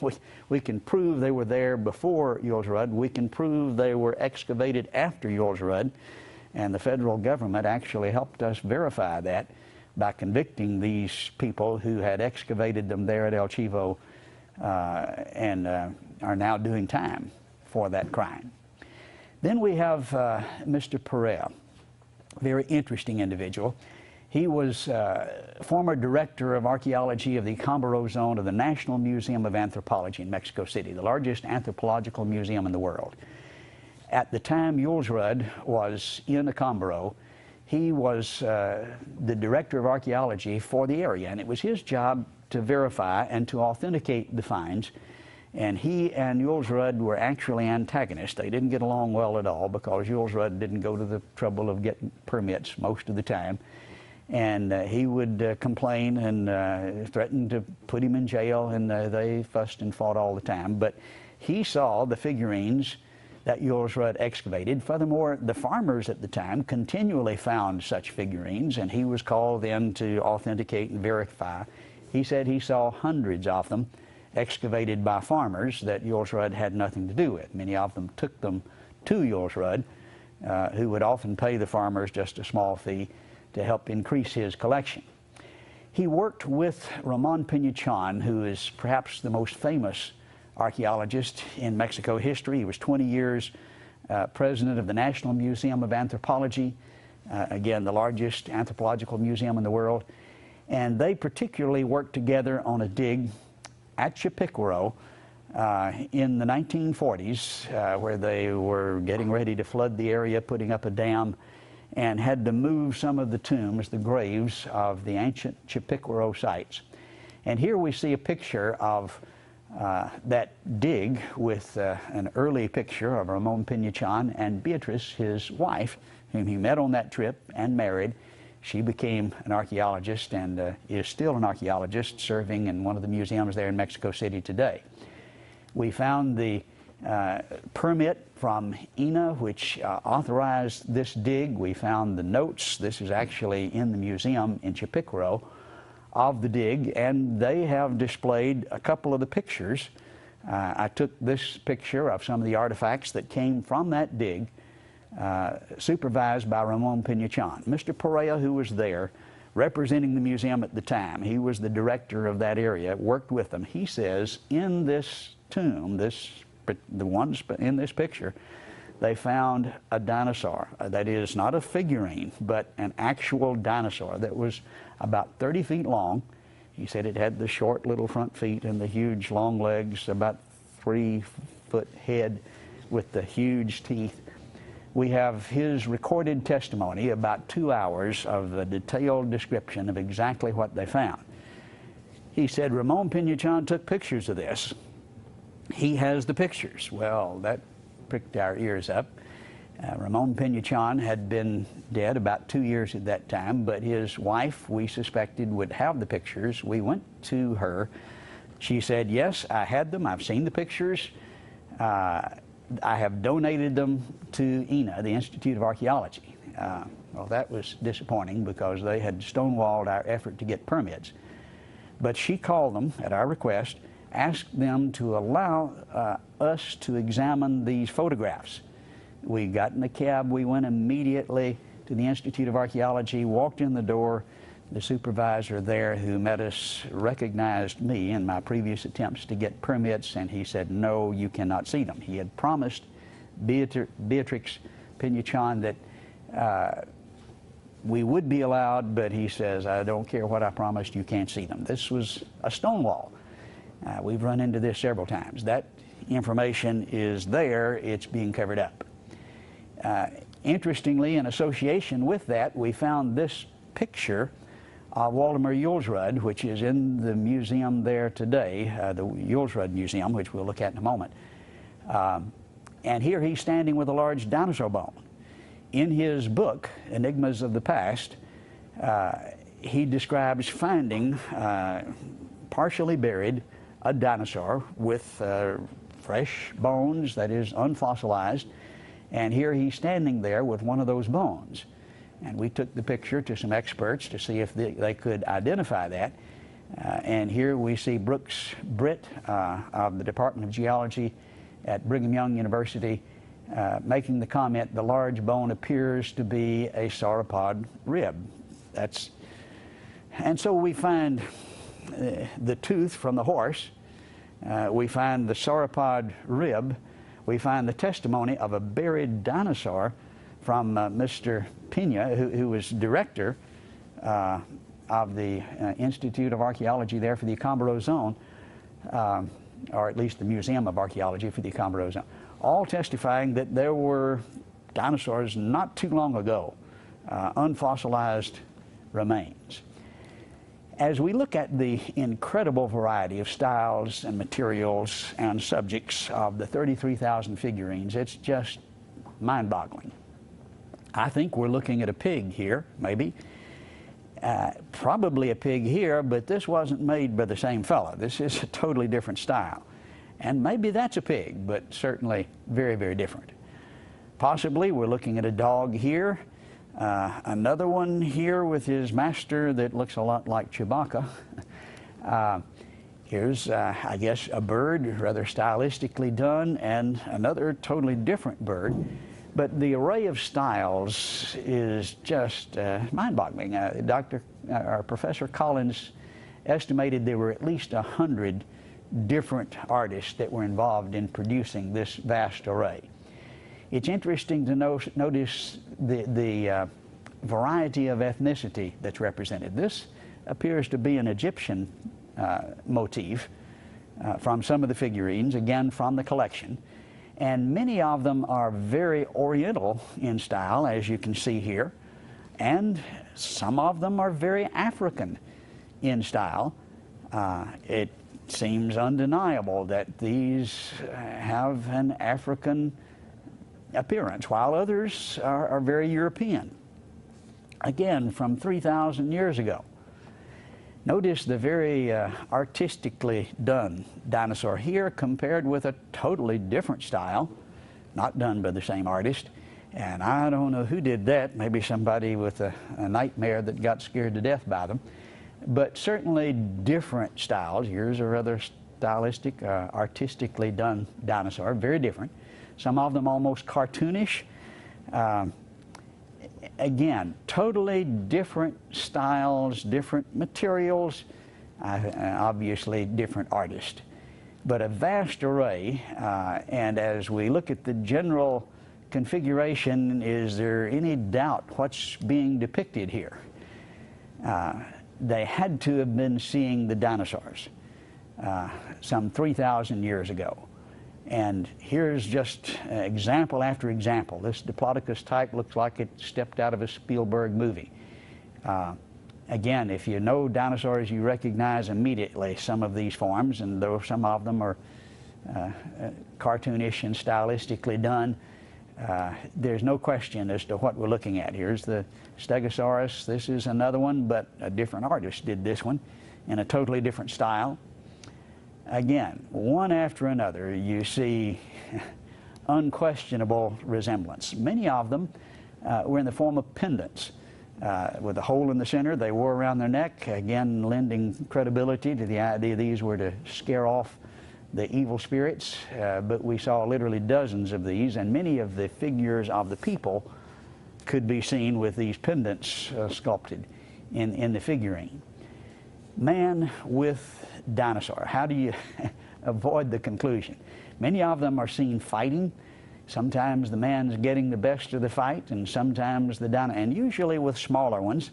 we can prove they were there before Yules Rud. We can prove they were excavated after Yules Rud. And the federal government actually helped us verify that by convicting these people who had excavated them there at El Chivo and are now doing time for that crime. Then we have Mr. Perea, very interesting individual. He was former director of archaeology of the Accombaro zone of the National Museum of Anthropology in Mexico City, the largest anthropological museum in the world. At the time Yules Rud was in Accombaro, he was the director of archaeology for the area, and it was his job to verify and to authenticate the finds. And he and Yules Rud were actually antagonists. They didn't get along well at all because Yules Rud didn't go to the trouble of getting permits most of the time. And he would complain and threaten to put him in jail, and they fussed and fought all the time. But he saw the figurines that Yules Rud excavated. Furthermore, the farmers at the time continually found such figurines, and he was called in to authenticate and verify. He said he saw hundreds of them excavated by farmers that Yules Rud had nothing to do with. Many of them took them to Yules Rud, who would often pay the farmers just a small fee to help increase his collection. He worked with Ramon Pinachon, who is perhaps the most famous archaeologist in Mexico history. He was 20 years president of the National Museum of Anthropology, again, the largest anthropological museum in the world. And they particularly worked together on a dig at Chipiquaro in the 1940s, where they were getting ready to flood the area, putting up a dam, and had to move some of the tombs, the graves of the ancient Chipiquaro sites. And here we see a picture of that dig with an early picture of Ramon Pinachon and Beatrice, his wife, whom he met on that trip and married. She became an archaeologist and is still an archaeologist serving in one of the museums there in Mexico City today. We found the permit from INA, which authorized this dig. We found the notes. This is actually in the museum in Chipiquaro of the dig, and they have displayed a couple of the pictures. I took this picture of some of the artifacts that came from that dig, supervised by Ramon Pinachon. Mr. Perea, who was there representing the museum at the time, he was the director of that area, worked with them. He says in this tomb, the ones in this picture, they found a dinosaur. That is not a figurine, but an actual dinosaur that was about 30 feet long. He said it had the short little front feet and the huge long legs, about 3-foot head with the huge teeth. We have his recorded testimony, about 2 hours of a detailed description of exactly what they found. He said Ramon Pinachon took pictures of this. He has the pictures. Well, that pricked our ears up. Ramon Pinachon had been dead about 2 years at that time, but his wife, we suspected, would have the pictures. We went to her. She said, yes, I had them. I've seen the pictures. I have donated them to INA, the Institute of Archaeology. Well, that was disappointing because they had stonewalled our effort to get permits. But she called them at our request, asked them to allow us to examine these photographs. We got in a cab, we went immediately to the Institute of Archaeology, walked in the door. The supervisor there who met us recognized me in my previous attempts to get permits, and he said, no, you cannot see them. He had promised Beatrix Pinachon that we would be allowed, but he says, I don't care what I promised, you can't see them. This was a stonewall. We've run into this several times. That information is there, it's being covered up. Interestingly, in association with that, we found this picture of Waldemar Julsrud, which is in the museum there today, the Julsrud Museum, which we'll look at in a moment. And here he's standing with a large dinosaur bone. In his book, Enigmas of the Past, he describes finding, partially buried, a dinosaur with fresh bones, that is, unfossilized. And here he's standing there with one of those bones. And we took the picture to some experts to see if they could identify that. And here we see Brooks Britt of the Department of Geology at Brigham Young University making the comment, the large bone appears to be a sauropod rib. And so we find the tooth from the horse, we find the sauropod rib, we find the testimony of a buried dinosaur from Mr. Pena, who was director of the Institute of Archaeology there for the Acambaro Zone, or at least the Museum of Archaeology for the Acambaro Zone, all testifying that there were dinosaurs not too long ago, unfossilized remains. As we look at the incredible variety of styles and materials and subjects of the 33,000 figurines, it's just mind-boggling. I think we're looking at a pig here, maybe. Probably a pig here, but this wasn't made by the same fella. This is a totally different style. And maybe that's a pig, but certainly very, very different. Possibly we're looking at a dog here. Another one here with his master that looks a lot like Chewbacca. Here's, I guess, a bird, rather stylistically done, and another totally different bird. But the array of styles is just mind-boggling. Professor Collins estimated there were at least 100 different artists that were involved in producing this vast array. It's interesting to notice the variety of ethnicity that's represented. This appears to be an Egyptian motif from some of the figurines, again from the collection. And many of them are very Oriental in style, as you can see here. And some of them are very African in style. It seems undeniable that these have an African appearance, while others are very European. Again, from 3,000 years ago. Notice the very artistically done dinosaur here compared with a totally different style, not done by the same artist. And I don't know who did that, maybe somebody with a nightmare that got scared to death by them. But certainly different styles. Here's a rather stylistic, artistically done dinosaur, very different. Some of them almost cartoonish. Again, totally different styles, different materials, obviously different artists. But a vast array, and as we look at the general configuration, is there any doubt what's being depicted here? They had to have been seeing the dinosaurs some 3,000 years ago. And here's just example after example. This Diplodocus type looks like it stepped out of a Spielberg movie. Again, if you know dinosaurs, you recognize immediately some of these forms, and though some of them are cartoonish and stylistically done, There's no question as to what we're looking at. Here's the Stegosaurus. This is another one, but a different artist did this one in a totally different style. Again, one after another, you see unquestionable resemblance. Many of them were in the form of pendants with a hole in the center they wore around their neck, again lending credibility to the idea these were to scare off the evil spirits. But we saw literally dozens of these, and many of the figures of the people could be seen with these pendants sculpted in the figurine. Man with dinosaur. How do you avoid the conclusion? Many of them are seen fighting. Sometimes the man's getting the best of the fight, and sometimes the dinosaur, and usually with smaller ones.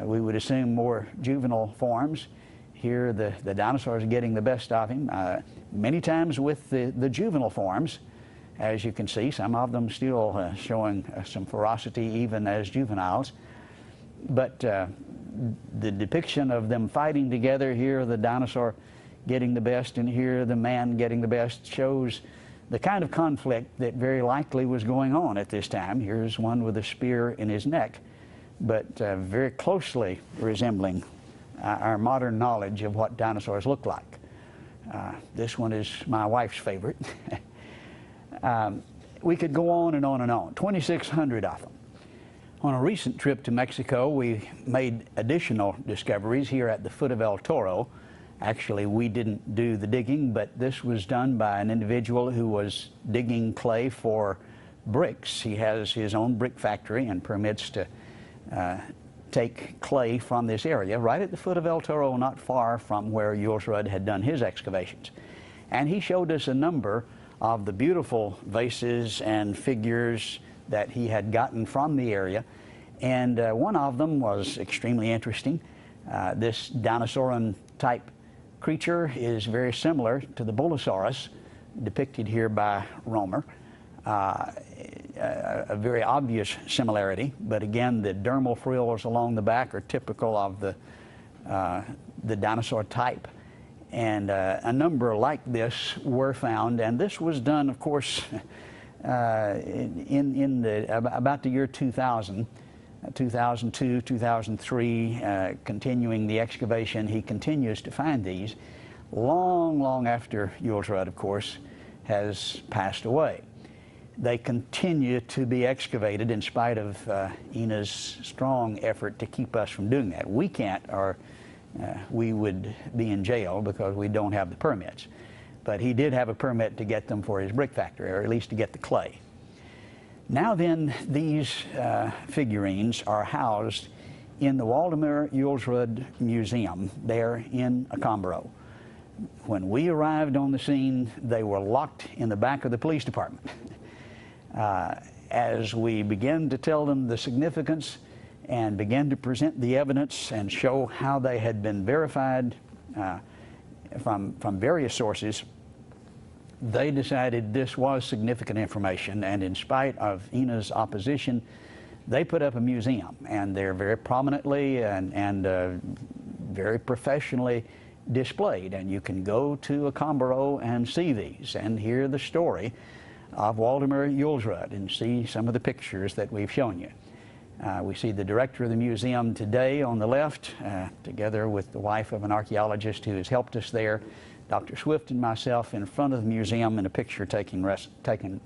We would assume more juvenile forms. Here the dinosaur is getting the best of him. Many times with the juvenile forms, as you can see, some of them still showing some ferocity even as juveniles. But the depiction of them fighting together, here the dinosaur getting the best and here the man getting the best, shows the kind of conflict that very likely was going on at this time. Here's one with a spear in his neck, but very closely resembling our modern knowledge of what dinosaurs look like. This one is my wife's favorite. We could go on and on and on, 2,600 of them. On a recent trip to Mexico, we made additional discoveries here at the foot of El Toro. Actually, we didn't do the digging, but this was done by an individual who was digging clay for bricks. He has his own brick factory and permits to take clay from this area right at the foot of El Toro, not far from where Jules Rudd had done his excavations. And he showed us a number of the beautiful vases and figures that he had gotten from the area. And one of them was extremely interesting. This dinosauran type creature is very similar to the Bolosaurus depicted here by Romer. A very obvious similarity, but again the dermal frills along the back are typical of the dinosaur type. And a number like this were found, and this was done, of course, about the year 2000, 2002, 2003, continuing the excavation. He continues to find these long after Jules Rudd, of course, has passed away. They continue to be excavated in spite of Ina's strong effort to keep us from doing that. We can't, or we would be in jail because we don't have the permits. But he did have a permit to get them for his brick factory, or at least to get the clay. Now then, these figurines are housed in the Waldemar Jules Rudd Museum there in Acambaro. When we arrived on the scene, they were locked in the back of the police department. As we began to tell them the significance and began to present the evidence and show how they had been verified from various sources, they decided this was significant information, and in spite of Ina's opposition, they put up a museum, and they're very prominently and very professionally displayed, and you can go to Acambaro and see these and hear the story of Waldemar Jules Rudd and see some of the pictures that we've shown you. We see the director of the museum today on the left, together with the wife of an archaeologist who has helped us there, Dr. Swift and myself, in front of the museum in a picture taken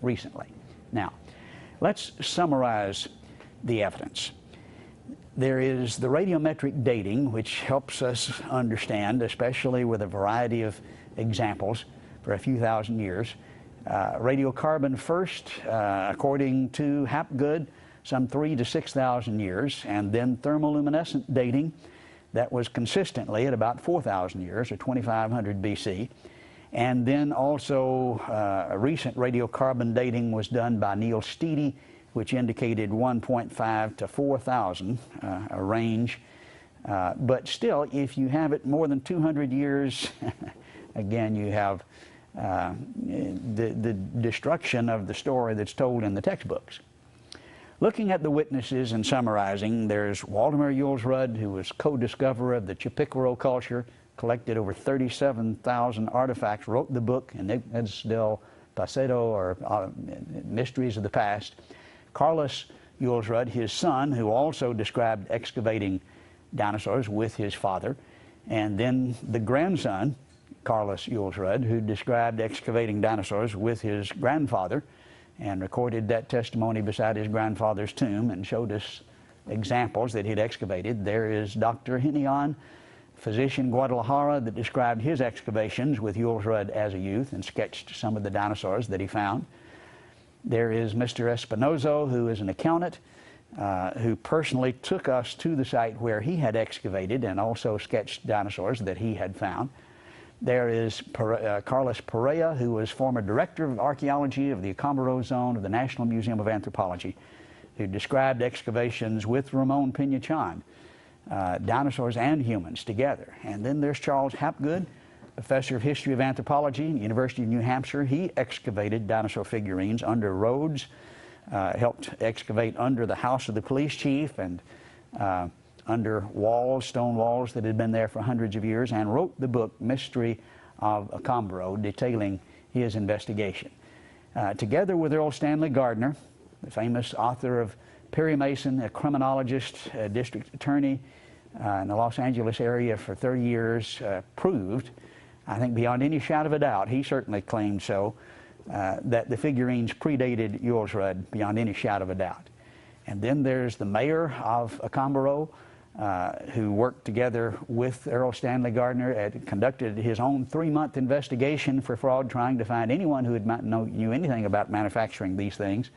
recently. Now, let's summarize the evidence. There is the radiometric dating, which helps us understand, especially with a variety of examples for a few thousand years. Radiocarbon first, according to Hapgood, some 3,000 to 6,000 years, and then thermoluminescent dating that was consistently at about 4,000 years, or 2,500 BC. And then also a recent radiocarbon dating was done by Neil Steedy, which indicated 1.5 to 4,000, a range. But still, if you have it more than 200 years, again, you have the destruction of the story that's told in the textbooks. Looking at the witnesses and summarizing, there's Waldemar Jules Rudd, who was co-discoverer of the Chipicoro culture, collected over 37,000 artifacts, wrote the book, Enigmas del Pasado, or Mysteries of the Past. Carlos Jules Rudd, his son, who also described excavating dinosaurs with his father, and then the grandson, Carlos Jules Rudd, who described excavating dinosaurs with his grandfather and recorded that testimony beside his grandfather's tomb and showed us examples that he'd excavated. There is Dr. Hinion, physician Guadalajara, that described his excavations with Jules Rudd as a youth and sketched some of the dinosaurs that he found. There is Mr. Espinozo, who is an accountant, who personally took us to the site where he had excavated and also sketched dinosaurs that he had found. There is Carlos Perea, who was former director of archaeology of the Acambaro Zone of the National Museum of Anthropology, who described excavations with Ramon Pinachon, dinosaurs and humans together. And then there's Charles Hapgood, professor of history of anthropology, University of New Hampshire. He excavated dinosaur figurines under roads, helped excavate under the house of the police chief and under walls, stone walls that had been there for hundreds of years, and wrote the book Mystery of Acambaro, detailing his investigation. Together with Earl Stanley Gardner, the famous author of Perry Mason, a criminologist, a district attorney in the Los Angeles area for 30 years, proved, I think beyond any shadow of a doubt, he certainly claimed so, that the figurines predated Jules Rudd beyond any shadow of a doubt. And then there's the mayor of Acambaro, who worked together with Earl Stanley Gardner and conducted his own 3-month investigation for fraud, trying to find anyone who knew anything about manufacturing these things,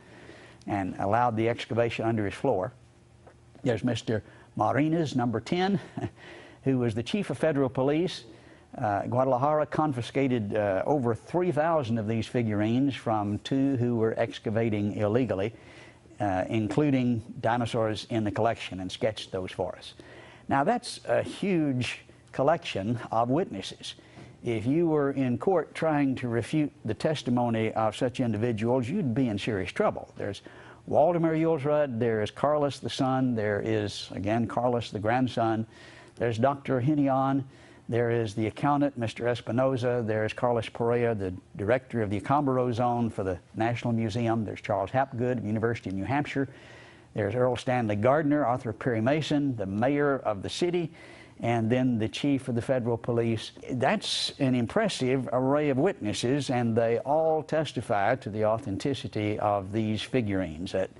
and allowed the excavation under his floor. There's Mr. Marinas, number 10, who was the chief of federal police. Guadalajara confiscated over 3,000 of these figurines from 2 who were excavating illegally, including dinosaurs in the collection, and sketched those for us. Now that's a huge collection of witnesses. If you were in court trying to refute the testimony of such individuals, you'd be in serious trouble. There's Waldemar Jules Rudd, there is Carlos the son, there is, again, Carlos the grandson, there's Dr. Hinion, there is the accountant, Mr. Espinoza, there's Carlos Perea, the director of the Acambaro Zone for the National Museum, there's Charles Hapgood of the University of New Hampshire, there's Earl Stanley Gardner, author of Perry Mason, the mayor of the city, and then the chief of the federal police. That's an impressive array of witnesses, and they all testify to the authenticity of these figurines, that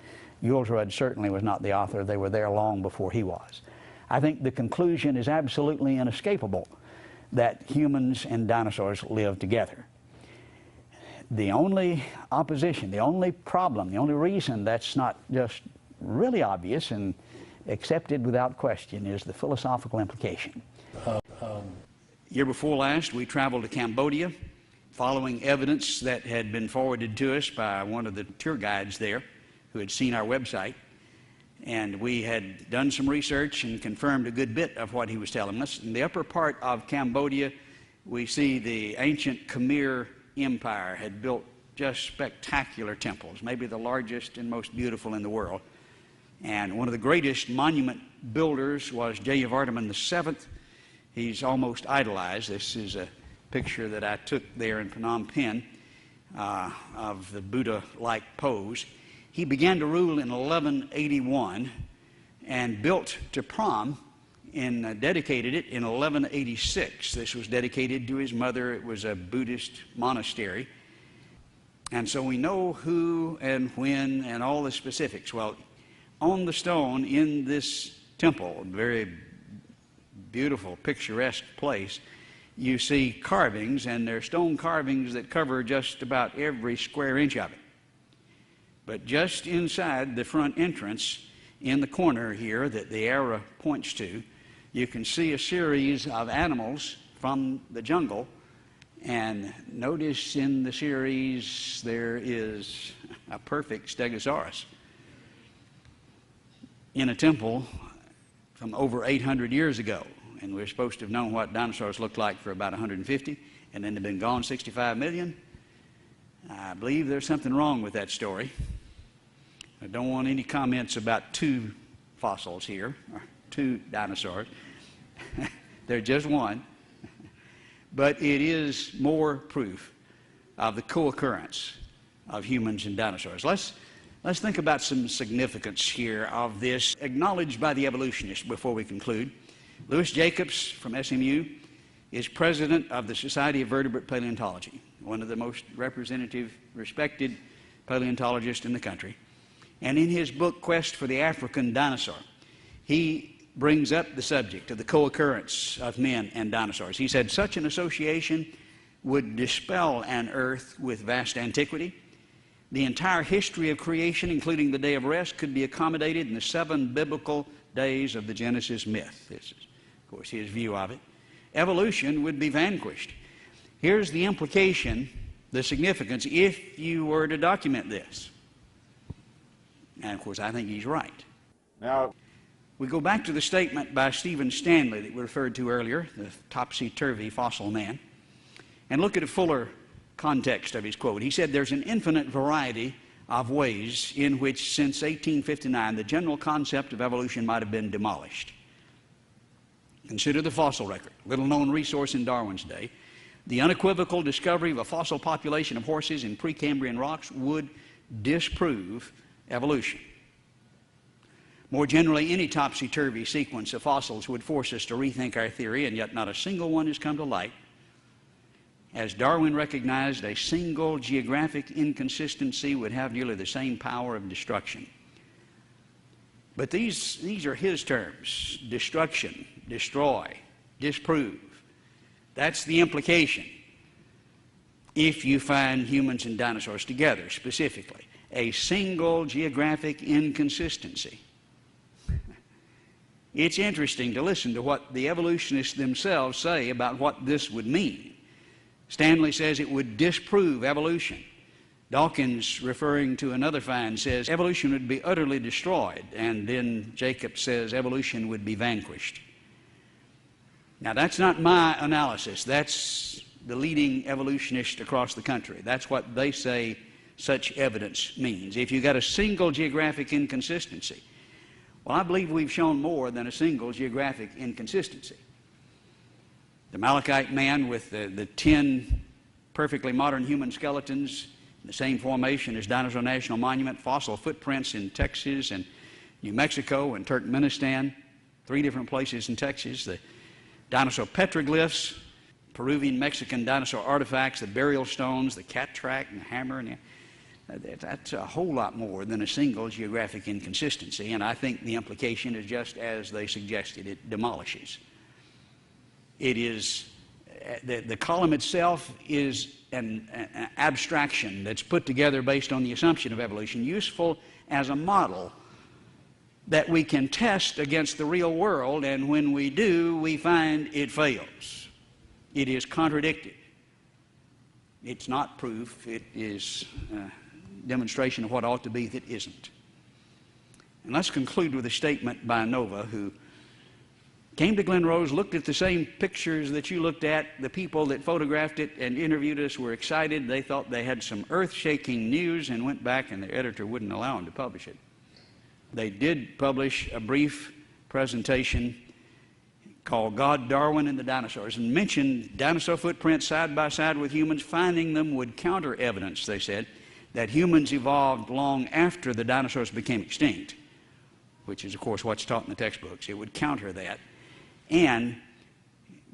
Jules Rudd certainly was not the author. They were there long before he was. I think the conclusion is absolutely inescapable, that humans and dinosaurs live together. The only opposition, the only problem, the only reason that's not just really obvious and accepted without question is the philosophical implication. Year before last, we traveled to Cambodia, following evidence that had been forwarded to us by one of the tour guides there who had seen our website. And we had done some research and confirmed a good bit of what he was telling us. In the upper part of Cambodia, we see the ancient Khmer Empire had built just spectacular temples, maybe the largest and most beautiful in the world. And one of the greatest monument builders was Jayavarman VII. He's almost idolized. This is a picture that I took there in Phnom Penh of the Buddha-like pose. He began to rule in 1181 and built Tapram and dedicated it in 1186. This was dedicated to his mother. It was a Buddhist monastery. And so we know who and when and all the specifics. Well, on the stone in this temple, a very beautiful, picturesque place, you see carvings, and they're stone carvings that cover just about every square inch of it. But just inside the front entrance, in the corner here that the arrow points to, you can see a series of animals from the jungle. And notice in the series there is a perfect stegosaurus in a temple from over 800 years ago. And we're supposed to have known what dinosaurs looked like for about 150, and then they've been gone 65 million. I believe there's something wrong with that story. I don't want any comments about 2 fossils here, or 2 dinosaurs. They're just one. But it is more proof of the co-occurrence of humans and dinosaurs. Let's think about some significance here of this acknowledged by the evolutionists before we conclude. Louis Jacobs from SMU is president of the Society of Vertebrate Paleontology, one of the most representative, respected paleontologists in the country. And in his book, Quest for the African Dinosaur, he brings up the subject of the co-occurrence of men and dinosaurs. He said such an association would dispel an earth with vast antiquity. The entire history of creation, including the day of rest, could be accommodated in the 7 biblical days of the Genesis myth. This is, of course, his view of it. Evolution would be vanquished. Here's the implication, the significance, if you were to document this. And, of course, I think he's right. Now, we go back to the statement by Stephen Stanley that we referred to earlier, the topsy-turvy fossil man, and look at a fuller context of his quote. He said, "There's an infinite variety of ways in which, since 1859, the general concept of evolution might have been demolished. Consider the fossil record, little-known resource in Darwin's day. The unequivocal discovery of a fossil population of horses in Precambrian rocks would disprove evolution. More generally, any topsy-turvy sequence of fossils would force us to rethink our theory, and yet not a single one has come to light. As Darwin recognized, a single geographic inconsistency would have nearly the same power of destruction." But these are his terms: destruction, destroy, disprove. That's the implication if you find humans and dinosaurs together specifically. A single geographic inconsistency. It's interesting to listen to what the evolutionists themselves say about what this would mean. Stanley says it would disprove evolution. Dawkins, referring to another find, says evolution would be utterly destroyed. And then Jacob says evolution would be vanquished. Now, that's not my analysis. That's the leading evolutionist across the country. That's what they say such evidence means. If you've got a single geographic inconsistency, well, I believe we've shown more than a single geographic inconsistency. The Malachite man with the 10 perfectly modern human skeletons in the same formation as Dinosaur National Monument, fossil footprints in Texas and New Mexico and Turkmenistan, 3 different places in Texas, the dinosaur petroglyphs, Peruvian Mexican dinosaur artifacts, the burial stones, the cat track and the hammer, and that's a whole lot more than a single geographic inconsistency, and I think the implication is just as they suggested. It demolishes. It is, the column itself is an abstraction that's put together based on the assumption of evolution, useful as a model that we can test against the real world, and when we do, we find it fails. It is contradicted. It's not proof. It is demonstration of what ought to be that isn't. And let's conclude with a statement by Nova, who came to Glen Rose, looked at the same pictures that you looked at. The people that photographed it and interviewed us were excited. They thought they had some earth-shaking news and went back, and their editor wouldn't allow them to publish it. They did publish a brief presentation called God, Darwin, and the Dinosaurs, and mentioned dinosaur footprints side by side with humans. Finding them would counter evidence, they said, that humans evolved long after the dinosaurs became extinct, which is, of course, what's taught in the textbooks. It would counter that and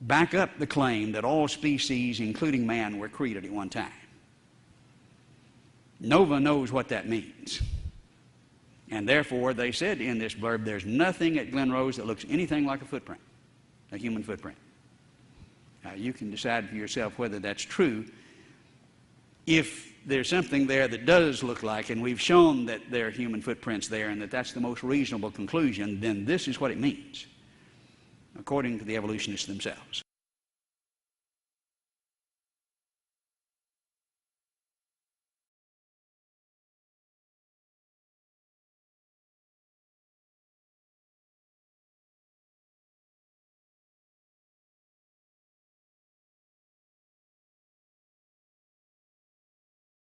back up the claim that all species, including man, were created at one time. Nova knows what that means. And therefore, they said in this blurb, there's nothing at Glen Rose that looks anything like a footprint, a human footprint. Now, you can decide for yourself whether that's true. If there's something there that does look like, and we've shown that there are human footprints there and that that's the most reasonable conclusion, then this is what it means, according to the evolutionists themselves.